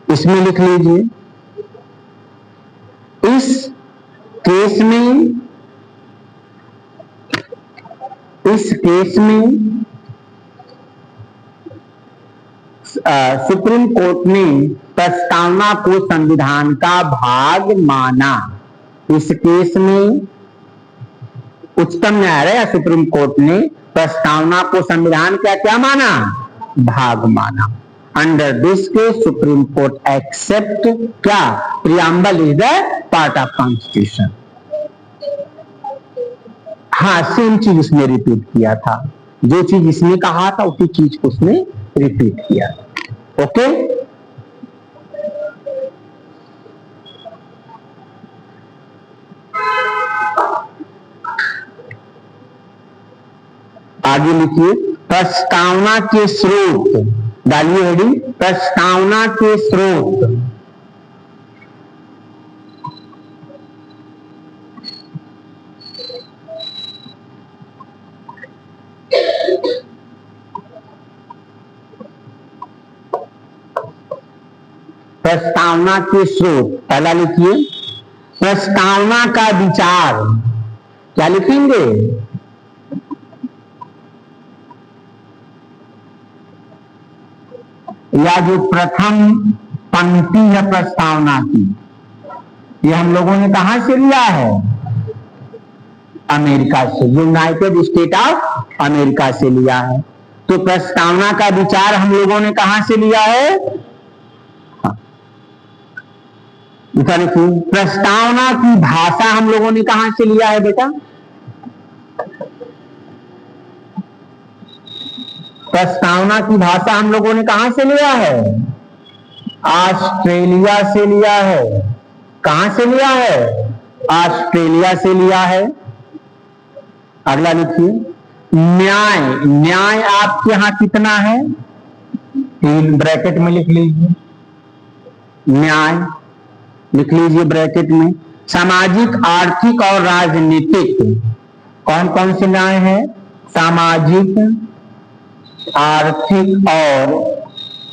इसमें लिख लीजिए, इस केस में सुप्रीम कोर्ट ने प्रस्तावना को संविधान का भाग माना। इस केस में उच्चतम न्यायालय या सुप्रीम कोर्ट ने प्रस्तावना को संविधान का क्या माना? भाग माना। Under this case Supreme Court accept क्या? Preamble is the part of constitution. हाँ, सेम चीज उसने रिपीट किया था, जो चीज इसने कहा था उसी चीज को उसने रिपीट किया। ओके, आगे लिखिए, प्रस्तावना के स्रोत डालिए हेडिंग, प्रस्तावना के स्रोत। प्रस्तावना के स्रोत पहला लिखिए, प्रस्तावना का विचार। क्या लिखेंगे? या जो प्रथम पंक्ति है प्रस्तावना की, ये हम लोगों ने कहां से लिया है? अमेरिका से, यूनाइटेड स्टेट ऑफ अमेरिका से लिया है। तो प्रस्तावना का विचार हम लोगों ने कहां से लिया है? प्रस्तावना की भाषा हम लोगों ने कहां से लिया है बेटा? प्रस्तावना की भाषा हम लोगों ने कहां से लिया है? ऑस्ट्रेलिया से लिया है। कहां से लिया है? ऑस्ट्रेलिया से लिया है। अगला लिखिए, न्याय। न्याय आपके यहां कितना है? 3 ब्रैकेट में लिख लीजिए, न्याय लिख लीजिए ब्रैकेट में। सामाजिक, आर्थिक और राजनीतिक, कौन कौन से न्याय है? सामाजिक, आर्थिक और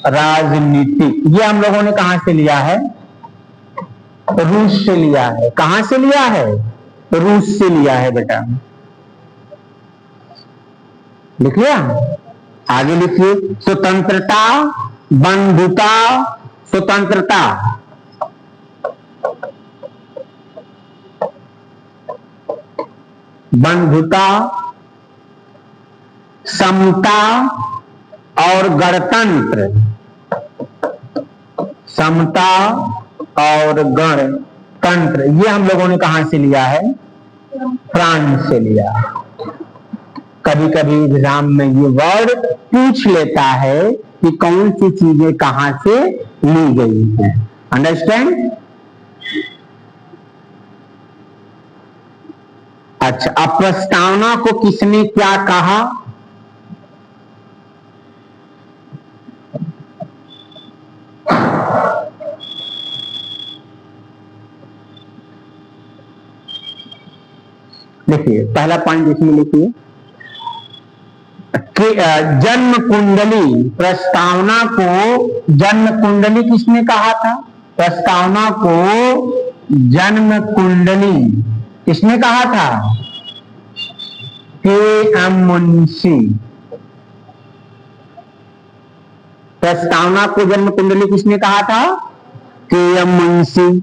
राजनीतिक। ये हम लोगों ने कहां से लिया है? रूस से लिया है। कहां से लिया है? रूस से लिया है बेटा। लिख लिया? आगे लिखिए, स्वतंत्रता, बंधुता, स्वतंत्रता, बंधुता, समता और गणतंत्र। समता और गणतंत्र, ये हम लोगों ने कहां से लिया है? फ्रांस से लिया। कभी कभी एग्जाम में ये वर्ड पूछ लेता है कि कौन सी चीजें कहां से ली गई हैं। अंडरस्टैंड? अच्छा, अब प्रस्तावना को किसने क्या कहा? देखिए, पहला पॉइंट इसमें लिखिए कि जन्म कुंडली। प्रस्तावना को जन्म कुंडली किसने कहा था? प्रस्तावना को जन्म कुंडली किसने कहा था? K.M. मुंशी। प्रस्तावना को जन्म कुंडली किसने कहा था? K.M. मुंशी।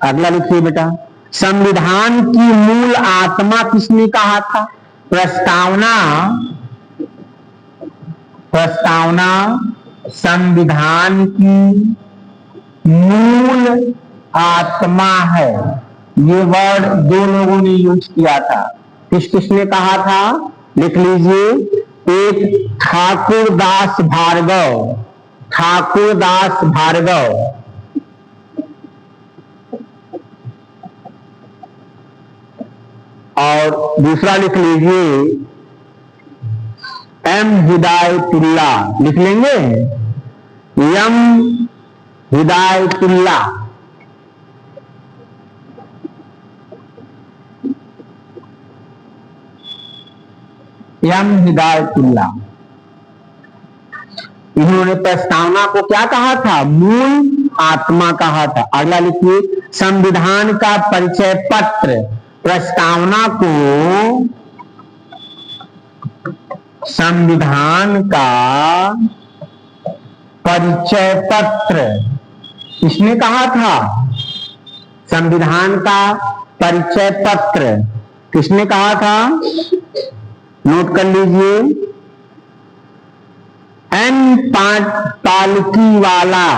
अगला लिखिए बेटा, संविधान की मूल आत्मा किसने कहा था? प्रस्तावना संविधान की मूल आत्मा है। ये वर्ड 2 लोगों ने यूज किया था। किसने कहा था? लिख लीजिए, एक ठाकुरदास भार्गव, ठाकुरदास भार्गव, और दूसरा लिख लीजिए M. हिदायतुल्लाह। लिख लेंगे? यम हिदायतुल्लाह, यम हिदायतुल्लाह। इन्होंने प्रस्तावना को क्या कहा था? मूल आत्मा कहा था। अगला लिखिए, संविधान का परिचय पत्र। प्रस्तावना को संविधान का परिचय पत्र इसने कहा था। संविधान का परिचय पत्र किसने कहा था? नोट कर लीजिए, एन पालकी वाला,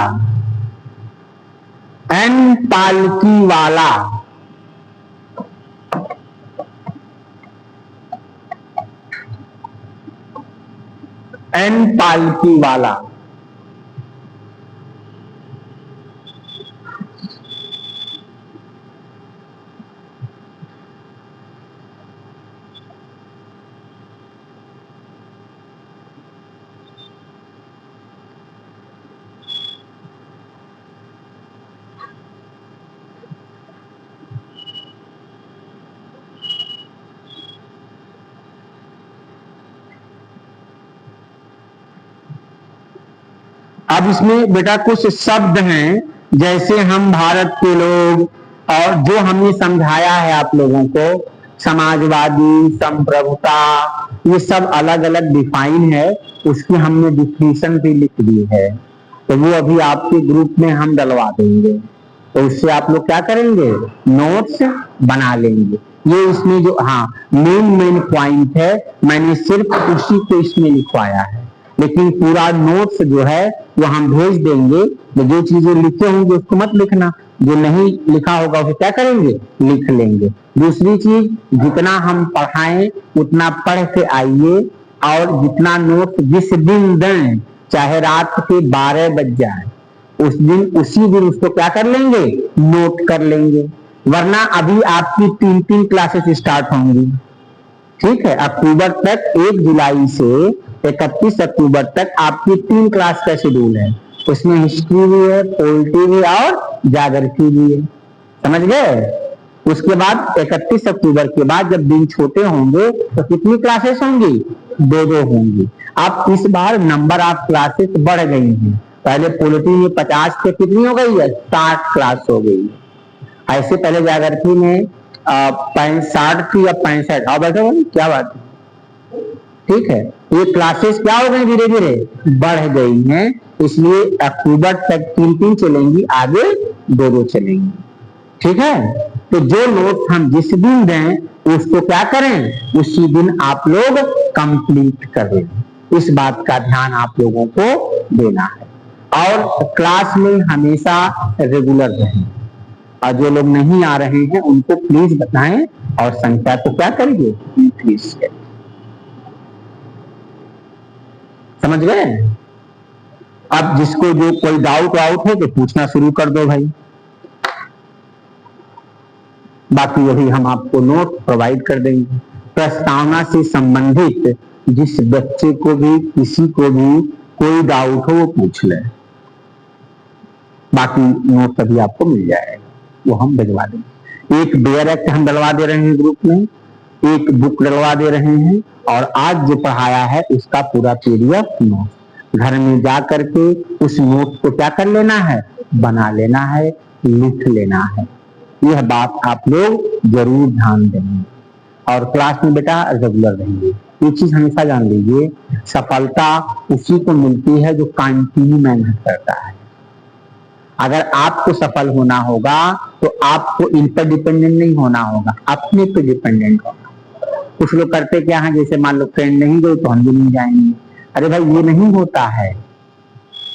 एन पालकी वाला। एन पालकी वाला। अब इसमें बेटा कुछ शब्द हैं, जैसे हम भारत के लोग, और जो हमने समझाया है आप लोगों को, समाजवादी, संप्रभुता, ये सब अलग अलग डिफाइन है। उसकी हमने डिफिनीशन भी लिख दी है, तो वो अभी आपके ग्रुप में हम डलवा देंगे। तो उससे आप लोग क्या करेंगे? नोट्स बना लेंगे। ये इसमें जो मेन पॉइंट है, मैंने सिर्फ उसी को इसमें लिखवाया है, लेकिन पूरा नोट्स जो है वो हम भेज देंगे। तो जो चीजें लिखे होंगे उसको मत लिखना, जो नहीं लिखा होगा उसे क्या करेंगे? लिख लेंगे। दूसरी चीज, जितना हम पढ़ाएं उतना पढ़ के आइए, और जितना नोट्स जिस दिन दें, चाहे रात के 12 बज जाए, उसी दिन उसको क्या कर लेंगे? नोट कर लेंगे। वरना अभी आपकी 3 क्लासेस स्टार्ट होंगी, ठीक है? अक्टूबर तक, 1 जुलाई से 31 अक्टूबर तक आपकी 3 क्लास का शेड्यूल है। उसमें हिस्ट्री भी है, पोलिटी भी और जागृति भी है। समझ गए? उसके बाद 31 अक्टूबर के बाद जब दिन छोटे होंगे तो कितनी क्लासेस होंगी? 2 होंगी। अब इस बार नंबर ऑफ क्लासेस बढ़ गई हैं। पहले पोलिटी में 50 से कितनी हो गई है? 60 क्लास हो गई है। ऐसे पहले जागृति में 65 थी या 65। आओ बैठो, क्या बात है? ठीक है, ये क्लासेस क्या हो गई? धीरे धीरे बढ़ गई हैं। इसलिए अक्टूबर तक 3 चलेंगी, आगे 2 चलेंगी। ठीक है, तो जो नोट्स हम जिस दिन दें उसको क्या करें? उसी दिन आप लोग कंप्लीट करें। इस बात का ध्यान आप लोगों को देना है, और क्लास में हमेशा रेगुलर रहें। और जो लोग नहीं आ रहे हैं उनको प्लीज बताएं, और संख्या को क्या करिए? इंक्रीज करिए। समझ गए? अब जिसको जो कोई डाउट वाउट हो तो पूछना शुरू कर दो भाई। बाकी वही हम आपको नोट प्रोवाइड कर देंगे। प्रस्तावना से संबंधित जिस बच्चे को भी, किसी को भी कोई डाउट हो वो पूछ ले। बाकी नोट अभी आपको मिल जाएगा, वो हम भिजवा देंगे। एक बेयर एक्ट हम डलवा दे रहे हैं ग्रुप में, एक बुक डलवा दे रहे हैं, और आज जो पढ़ाया है उसका पूरा PDF नोट घर में जा करके उस नोट को क्या कर लेना है? बना लेना है, लिख लेना है। यह बात आप लोग जरूर ध्यान देंगे, और क्लास में बेटा रेगुलर रहेंगे। ये चीज हमेशा जान लीजिए, सफलता उसी को मिलती है जो कंटिन्यू मेहनत करता है। अगर आपको सफल होना होगा तो आपको इन पर डिपेंडेंट नहीं होना होगा, अपने पे डिपेंडेंट होगा। कुछ लोग करते क्या है, जैसे मान लो फ्रेंड नहीं गए तो हम भी नहीं जाएंगे। अरे भाई, ये नहीं होता है।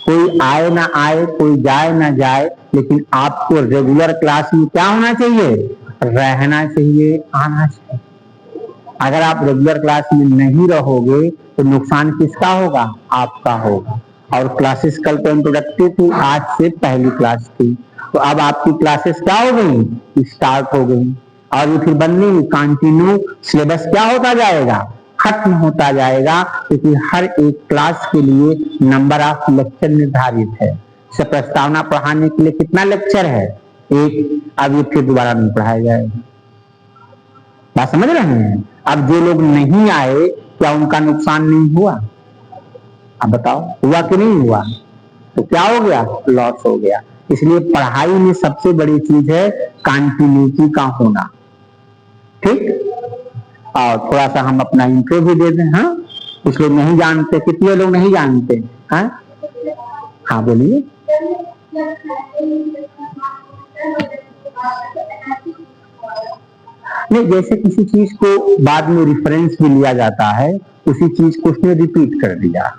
कोई आए ना आए, कोई जाए ना जाए, लेकिन आपको रेगुलर क्लास में क्या होना चाहिए? रहना चाहिए, आना चाहिए। अगर आप रेगुलर क्लास में नहीं रहोगे तो नुकसान किसका होगा? आपका होगा। और क्लासेस कल तो इंट्रोडक्टिव थी, आज से पहली क्लास थी, तो अब आपकी क्लासेस क्या हो गई? स्टार्ट हो गई, और ये फिर बनने में कंटिन्यू सिलेबस क्या होता जाएगा? खत्म होता जाएगा, क्योंकि हर एक क्लास के लिए नंबर ऑफ लेक्चर निर्धारित है। इसे प्रस्तावना पढ़ाने के लिए कितना लेक्चर है? एक। अब ये फिर दोबारा नहीं पढ़ाया जाएगा। बात समझ रहे हैं? अब जो लोग नहीं आए, क्या उनका नुकसान नहीं हुआ? अब बताओ, हुआ कि नहीं हुआ? तो क्या हो गया? लॉस हो गया। इसलिए पढ़ाई में सबसे बड़ी चीज है कंटिन्यूटी का होना। ठीक। और थोड़ा सा हम अपना इंट्रो भी दे दें। हाँ, कुछ लोग नहीं जानते। कितने लोग नहीं जानते? हाँ हाँ, बोलिए। नहीं, जैसे किसी चीज को बाद में रिफरेंस भी लिया जाता है, उसी चीज को उसने रिपीट कर दिया।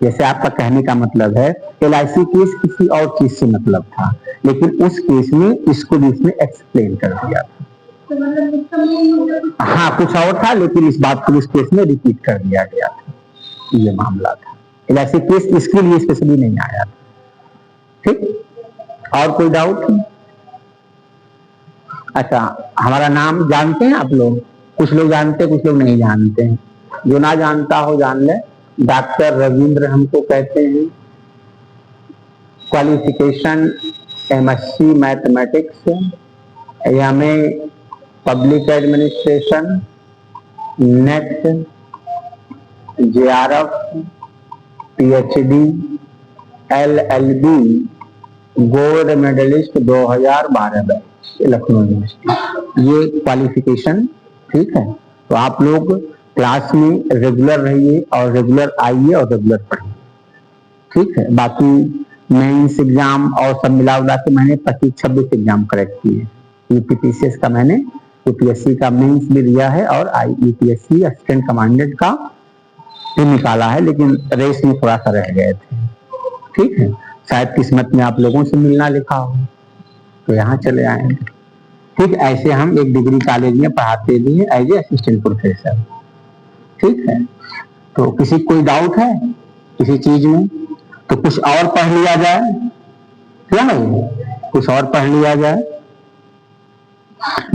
जैसे आपका कहने का मतलब है LIC केस किसी और चीज से मतलब था, लेकिन उस केस में इसको भी उसने एक्सप्लेन कर दिया था। हाँ, कुछ और था, लेकिन इस बात को इस केस में रिपीट कर दिया गया था। ये मामला था। LIC केस इसके लिए स्पेशली नहीं आया था। ठीक। और कोई डाउट? अच्छा, हमारा नाम जानते हैं आप लोग? कुछ लोग जानते हैं, कुछ लोग नहीं जानते हैं। जो ना जानता हो जान ले। डॉक्टर रविंद्र हमको कहते हैं। Qualification MSc mathematics, MA public administration, NET, JRF, PhD, LLB, gold medalist 2012 batch, Lucknow university. ये क्वालिफिकेशन। ठीक है। तो आप लोग क्लास में रेगुलर रहिए और रेगुलर आइए और रेगुलर पढ़िए। ठीक है। बाकी मेंस एग्जाम और सब मिला उला के मैंने 25-26 एग्जाम करेक्ट किए। UPPCS का मैंने UPSC का मेंस भी दिया है और UPSC असिस्टेंट कमांडेंट का भी निकाला है, लेकिन रेस में थोड़ा सा रह गए थे। ठीक है। शायद किस्मत में आप लोगों से मिलना लिखा हो तो यहाँ चले आएंगे। ठीक। ऐसे हम एक डिग्री कॉलेज में पढ़ाते भी हैं एज ए असिस्टेंट प्रोफेसर। ठीक है। तो किसी कोई डाउट है किसी चीज में? तो कुछ और पढ़ लिया जाए, क्या नहीं? कुछ और पढ़ लिया जाए।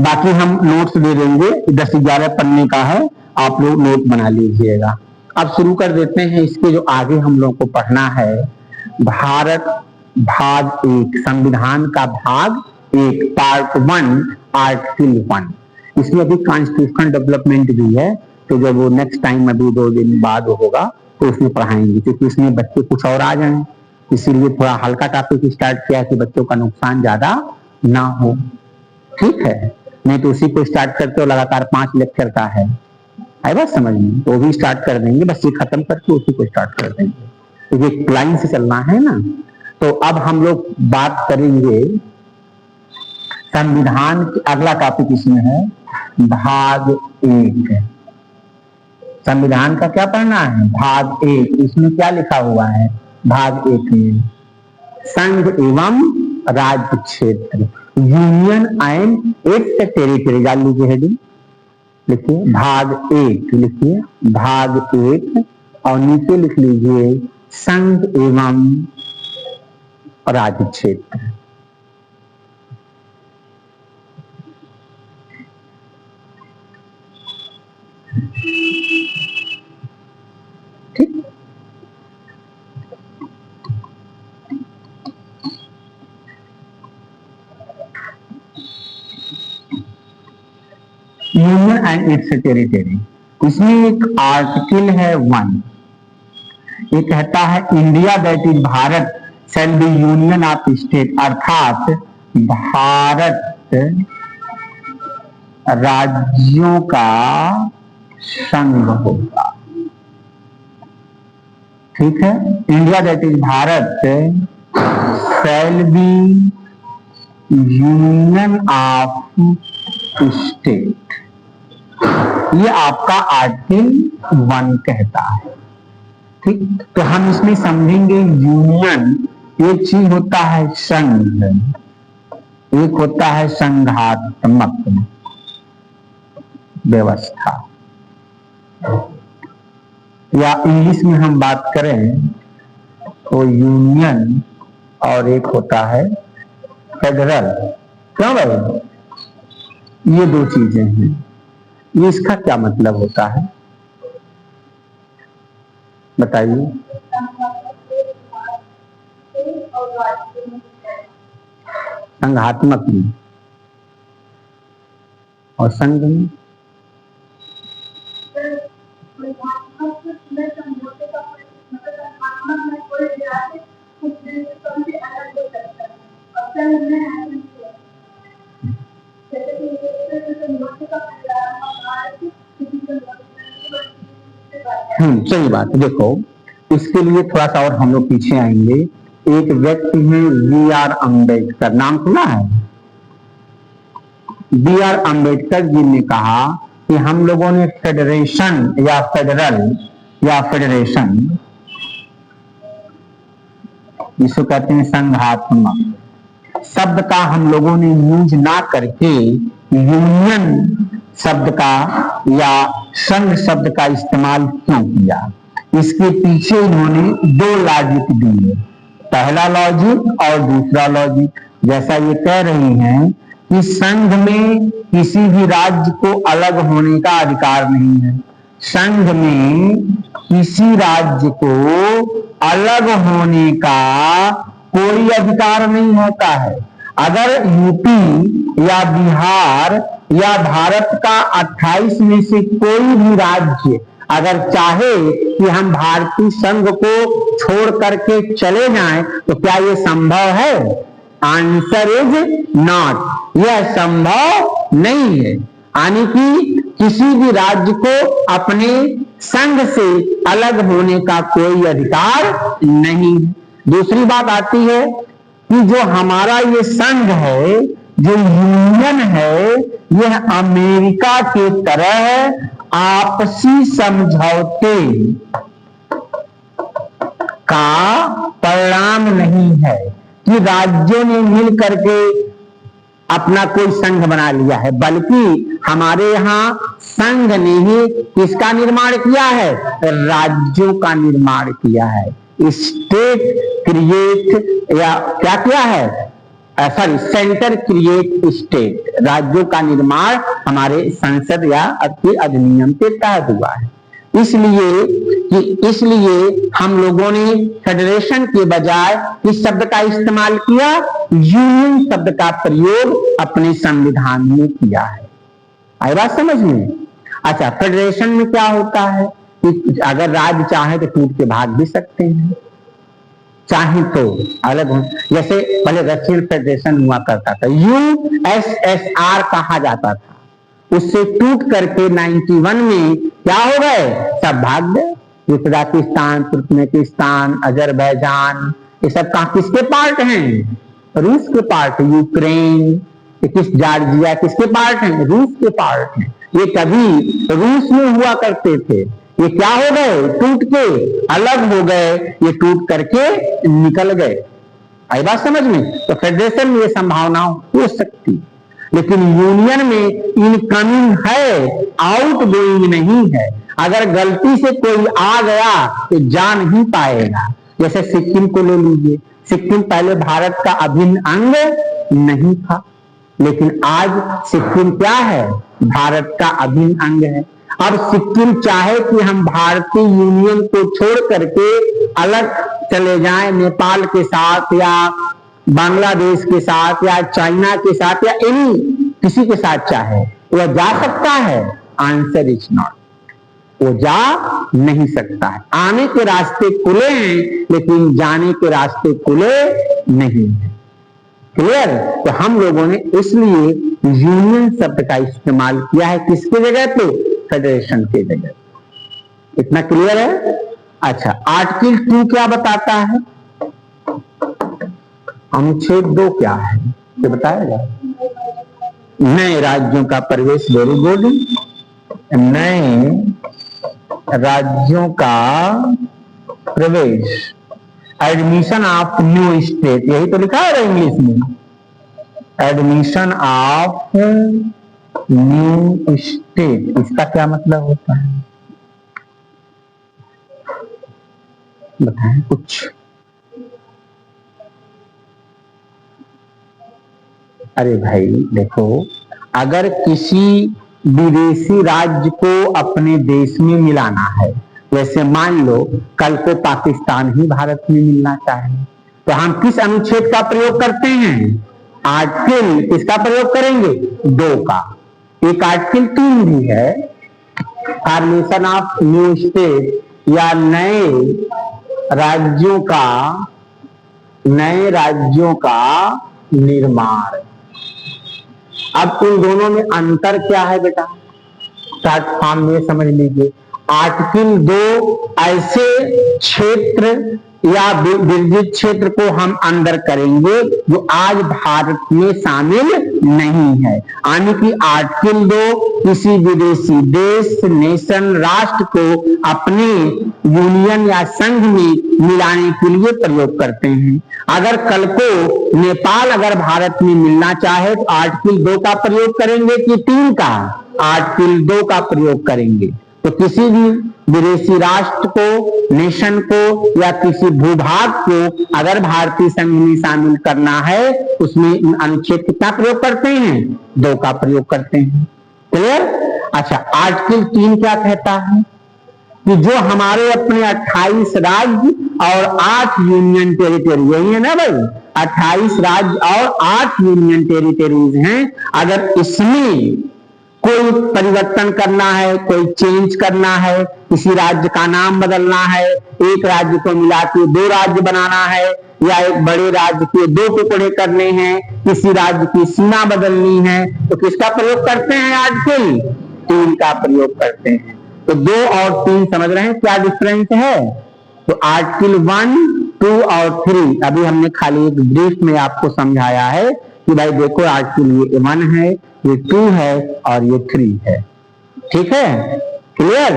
बाकी हम नोट्स दे देंगे, 10-11 पन्ने का है, आप लोग नोट बना लीजिएगा। अब शुरू कर देते हैं। इसके जो आगे हम लोग को पढ़ना है, भारत भाग 1, संविधान का भाग 1, पार्ट 1, आर्टिकल 1। इसमें अभी कॉन्स्टिट्यूशनल डेवलपमेंट भी है, तो जब वो नेक्स्ट टाइम अभी 2 दिन बाद होगा तो उसमें पढ़ाएंगे, क्योंकि इसमें बच्चे कुछ और आ जाएं। इसीलिए थोड़ा हल्का टॉपिक स्टार्ट किया कि बच्चों का नुकसान ज्यादा ना हो। ठीक है। नहीं तो उसी को स्टार्ट करते हो, लगातार 5 लेक्चर का है। आई बात समझ में? तो भी स्टार्ट कर देंगे, बस ये खत्म करके उसी को स्टार्ट कर देंगे, क्योंकि लाइन से चलना है ना। तो अब हम लोग बात करेंगे संविधान। अगला टॉपिक इसमें है भाग 1। संविधान का क्या पढ़ना है? भाग 1। इसमें क्या लिखा हुआ है? भाग 1 में संघ एवं राज्य क्षेत्र, यूनियन एंड इट्स टेरिटरी। डाल लीजिए हेडिंग, लिखिए भाग 1, लिखिए भाग 1 और नीचे लिख लीजिए संघ एवं राज्य क्षेत्र। ठीक। Union and it's territory. इसमें एक आर्टिकल है 1। ये कहता है India that is Bharat shall be union of state, अर्थात भारत राज्यों का संघ होगा। ठीक है। India that is Bharat shall be union of state. ये आपका आर्टिकल 1 कहता है। ठीक। तो हम इसमें समझेंगे यूनियन एक चीज होता है संघ, एक होता है संघात्मक व्यवस्था, या इंग्लिश में हम बात करें तो यूनियन, और एक होता है फेडरल। क्यों भाई? ये 2 चीजें हैं। ये इसका क्या मतलब होता है? बताइए। संघात्मक में और संघ में सही बात। देखो, इसके लिए थोड़ा सा और हम लोग पीछे आएंगे। एक व्यक्ति हैं B.R. अम्बेडकर, नाम सुना है? B.R. अम्बेडकर जी ने कहा कि हम लोगों ने फेडरेशन या फेडरल या फेडरेशन, जिसको कहते हैं संघात्मक, शब्द का हम लोगों ने यूज ना करके यूनियन शब्द का या संघ शब्द का इस्तेमाल क्यों किया? इसके पीछे इन्होंने दो लॉजिक दिए, पहला लॉजिक और दूसरा लॉजिक। जैसा ये कह रही हैं कि संघ में किसी भी राज्य को अलग होने का अधिकार नहीं है। संघ में किसी राज्य को अलग होने का कोई अधिकार नहीं होता है। अगर यूपी या बिहार या भारत का 28 में से कोई भी राज्य अगर चाहे कि हम भारतीय संघ को छोड़ करके चले जाएं, तो क्या ये संभव है? आंसर इज नॉट, यह संभव नहीं है। यानी कि किसी भी राज्य को अपने संघ से अलग होने का कोई अधिकार नहीं है। दूसरी बात आती है कि जो हमारा ये संघ है, जो यूनियन है, यह अमेरिका के तरह आपसी समझौते का परिणाम नहीं है कि राज्यों ने मिल करके अपना कोई संघ बना लिया है, बल्कि हमारे यहाँ संघ ने ही किसका निर्माण किया है? राज्यों का निर्माण किया है। स्टेट क्रिएट या क्या किया है? सॉरी, सेंटर क्रिएट स्टेट, राज्यों का निर्माण हमारे संसद या अधिनियम के तहत हुआ है। इसलिए हम लोगों ने फेडरेशन के बजाय इस शब्द का इस्तेमाल किया, यूनियन शब्द का प्रयोग अपने संविधान में किया है। आई बात समझ में? अच्छा, फेडरेशन में क्या होता है कि अगर राज्य चाहे तो टूट के भाग भी सकते हैं, चाहे तो अलग हो। जैसे पहले रशियन फेडरेशन हुआ करता था, USSR कहा जाता था, उससे टूट करके 91 में क्या हो गए? सब भाग गए। उज्बेकिस्तान, तुर्कमेनिस्तान, अजरबैजान, ये सब किसके पार्ट हैं? रूस के पार्ट। यूक्रेन, जॉर्जिया किसके पार्ट हैं? रूस के पार्ट हैं। ये कभी रूस में हुआ करते थे, ये क्या हो गए? टूट के अलग हो गए, ये टूट करके निकल गए। आई बात समझ में? तो फेडरेशन में ये संभावना हो सकती, लेकिन यूनियन में इनकमिंग है, आउट गोइंग नहीं है। अगर गलती से कोई आ गया तो जा नहीं पाएगा। जैसे सिक्किम को ले लीजिए, सिक्किम पहले भारत का अभिन्न अंग नहीं था, लेकिन आज सिक्किम क्या है? भारत का अभिन्न अंग है। अब सिक्किम चाहे कि हम भारतीय यूनियन को छोड़ करके अलग चले जाएं, नेपाल के साथ या बांग्लादेश के साथ या चाइना के साथ या किसी के साथ चाहे, वह जा सकता है? आंसर इज नॉट, वो जा नहीं सकता है। आने के रास्ते खुले हैं, लेकिन जाने के रास्ते खुले नहीं है। क्लियर? तो हम लोगों ने इसलिए यूनियन शब्द का इस्तेमाल किया है, किसके जगह पे? फेडरेशन के जगह। इतना क्लियर है? अच्छा, आर्टिकल 2 क्या बताता है? अनुच्छेद 2 क्या है ये बताएगा? नए राज्यों का प्रवेश। वेरी गुड, नए राज्यों का प्रवेश, एडमिशन ऑफ न्यू स्टेट, यही तो लिखा है इंग्लिश में, एडमिशन ऑफ न्यू स्टेट। इसका क्या मतलब होता है बताएं कुछ? अरे भाई देखो, अगर किसी विदेशी राज्य को अपने देश में मिलाना है जैसे मान लो कल को पाकिस्तान ही भारत में मिलना चाहे तो हम किस अनुच्छेद का प्रयोग करते हैं? आर्टिकल किसका प्रयोग करेंगे? 2 का। एक आर्टिकल 3 भी है, फॉर्मेशन ऑफ न्यू स्टेट या नए राज्यों का निर्माण। अब इन दोनों में अंतर क्या है बेटा? शॉर्ट फॉर्म में समझ लीजिए। आर्टिकल 2 ऐसे क्षेत्र या विभाजित क्षेत्र को हम अंदर करेंगे जो आज भारत में शामिल नहीं है, यानी कि आर्टिकल 2 किसी विदेशी देश, नेशन, राष्ट्र को अपने यूनियन या संघ में मिलाने के लिए प्रयोग करते हैं। अगर कल को नेपाल अगर भारत में मिलना चाहे तो आर्टिकल 2 का प्रयोग करेंगे कि 3 का? आर्टिकल 2 का प्रयोग करेंगे। तो किसी भी विदेशी राष्ट्र को, नेशन को या किसी भूभाग को अगर भारतीय संघ में शामिल करना है उसमें अनुच्छेद कितना प्रयोग करते हैं? 2 का प्रयोग करते हैं। क्लियर? अच्छा, आर्टिकल 3 क्या कहता है कि जो हमारे अपने 28 राज्य और 8 यूनियन टेरिटरी, यही है ना भाई, 28 राज्य और 8 यूनियन टेरिटरीज हैं, अगर इसमें कोई परिवर्तन करना है, कोई चेंज करना है, किसी राज्य का नाम बदलना है, एक राज्य को मिला के 2 राज्य बनाना है, या एक बड़े राज्य के 2 टुकड़े करने हैं, किसी राज्य की सीमा बदलनी है, तो किसका प्रयोग करते हैं? आर्टिकल 3 का प्रयोग करते हैं। तो 2 और 3 समझ रहे हैं क्या डिफरेंस है? तो आर्टिकल 1, 2 और 3 अभी हमने खाली एक ब्रीफ में आपको समझाया है कि भाई देखो आर्टिकल ये 1 है, ये 2 है और ये 3 है। ठीक है? क्लियर?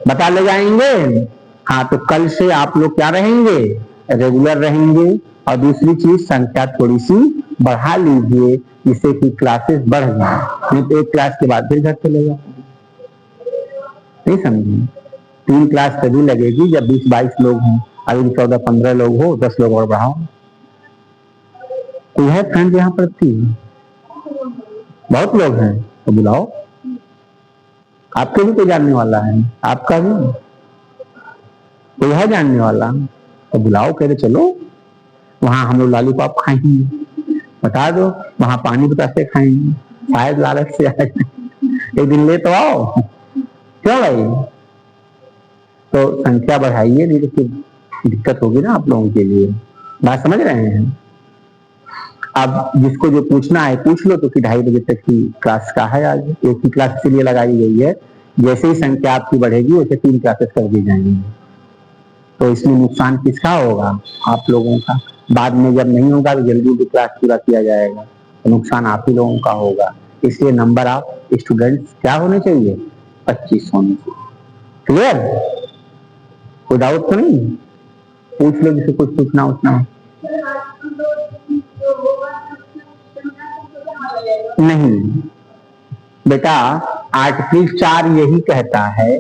बता ले जाएंगे। हाँ, तो कल से आप लोग क्या रहेंगे? रेगुलर रहेंगे। और दूसरी चीज, संख्या थोड़ी सी बढ़ा लीजिए जिससे कि क्लासेस बढ़ जाए, नहीं तो एक क्लास के बाद फिर घर चले जाओ। नहीं समझे? 3 क्लास तभी लगेगी जब 20-22 लोग हों। अभी 14-15 लोग हो, 10 लोग और बढ़ाओ। कोई है फ्रेंड यहाँ पर? बहुत लोग हैं तो बुलाओ। आपके भी कोई जानने वाला है? आपका भी कोई है जानने वाला तो बुलाओ। कह रहे चलो वहां हम लोग लॉलीपॉप खाएंगे, बता दो वहां पानी बतासे खाएंगे, शायद लालच से आए। एक दिन ले तो आओ। क्यों भाई? तो संख्या बढ़ाइए, नहीं तो फिर दिक्कत होगी ना आप लोगों के लिए। बात समझ रहे हैं? अब जिसको जो पूछना है पूछ लो। तो कि 2:30 बजे तक की क्लास का है, आज एक ही क्लास के लिए लगाई गई है। जैसे ही संख्या आपकी बढ़ेगी वैसे 3 क्लासेस कर दी जाएंगी। तो इसमें नुकसान किसका होगा? आप लोगों का। बाद में जब नहीं होगा तो जल्दी क्लास पूरा किया जाएगा, तो नुकसान आप ही लोगों का होगा। इसलिए नंबर ऑफ स्टूडेंट्स क्या होने चाहिए? 25 होने चाहिए। क्लियर? कोई डाउट तो नहीं? पूछ लो जिसे कुछ पूछना उतना। नहीं बेटा, आर्टिकल 4 यही कहता है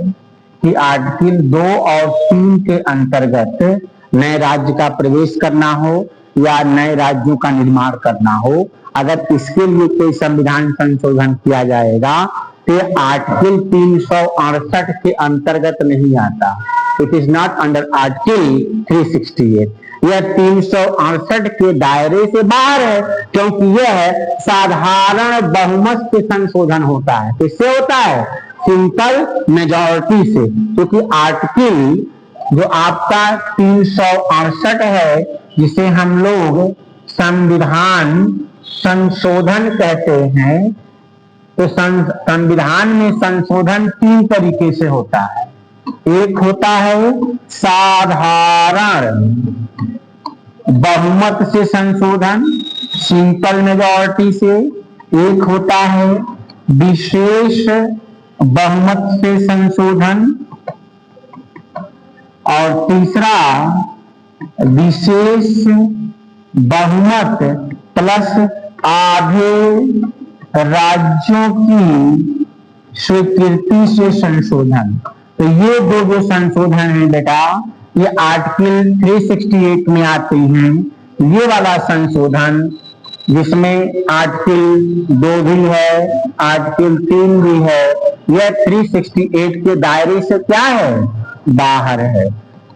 कि आर्टिकल 2 और 3 के अंतर्गत नए राज्य का प्रवेश करना हो या नए राज्यों का निर्माण करना हो, अगर इसके लिए कोई संविधान संशोधन किया जाएगा तो आर्टिकल 368 के अंतर्गत नहीं आता। It is not under article 368। यह 368 के दायरे से बाहर है, क्योंकि यह साधारण बहुमत से संशोधन होता है। किससे होता है? सिंपल मेजॉरिटी से। क्योंकि आर्टिकल जो आपका 368 है, जिसे हम लोग संविधान संशोधन कहते हैं, तो संविधान में संशोधन 3 तरीके से होता है। एक होता है साधारण बहुमत से संशोधन, सिंपल मेजॉरिटी से। एक होता है विशेष बहुमत से संशोधन, और तीसरा विशेष बहुमत प्लस आधे राज्यों की स्वीकृति से संशोधन। तो ये दो संशोधन है बेटा, ये आर्टिकल 368 में आते हैं। ये वाला संशोधन जिसमें आर्टिकल 2 भी है, आर्टिकल 3 भी है, यह 368 के दायरे से क्या है? बाहर है,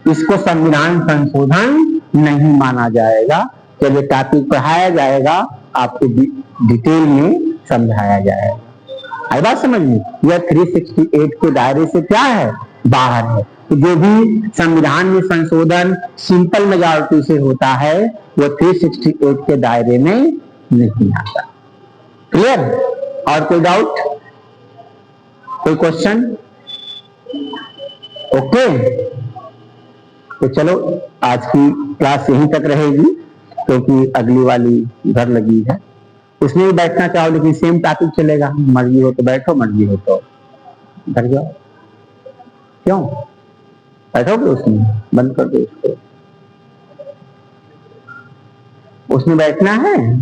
इसको संविधान संशोधन नहीं माना जाएगा। जब ये टॉपिक पढ़ाया जाएगा आपको डिटेल में समझाया जाएगा। आई बात समझ में? यह 368 के दायरे से क्या है? बाहर है। तो जो भी संविधान में संशोधन सिंपल मेजॉरिटी से होता है वो 368 के दायरे में नहीं आता। क्लियर? और कोई डाउट, कोई क्वेश्चन? ओके, तो चलो आज की क्लास यहीं तक रहेगी, क्योंकि अगली वाली घर लगी है। उसमें भी बैठना चाहो लेकिन सेम टॉपिक चलेगा, मर्जी हो तो बैठो, मर्जी हो तो घर जाओ। क्यों बैठोगे? उसमें बंद कर दो उसको, उसमें बैठना है।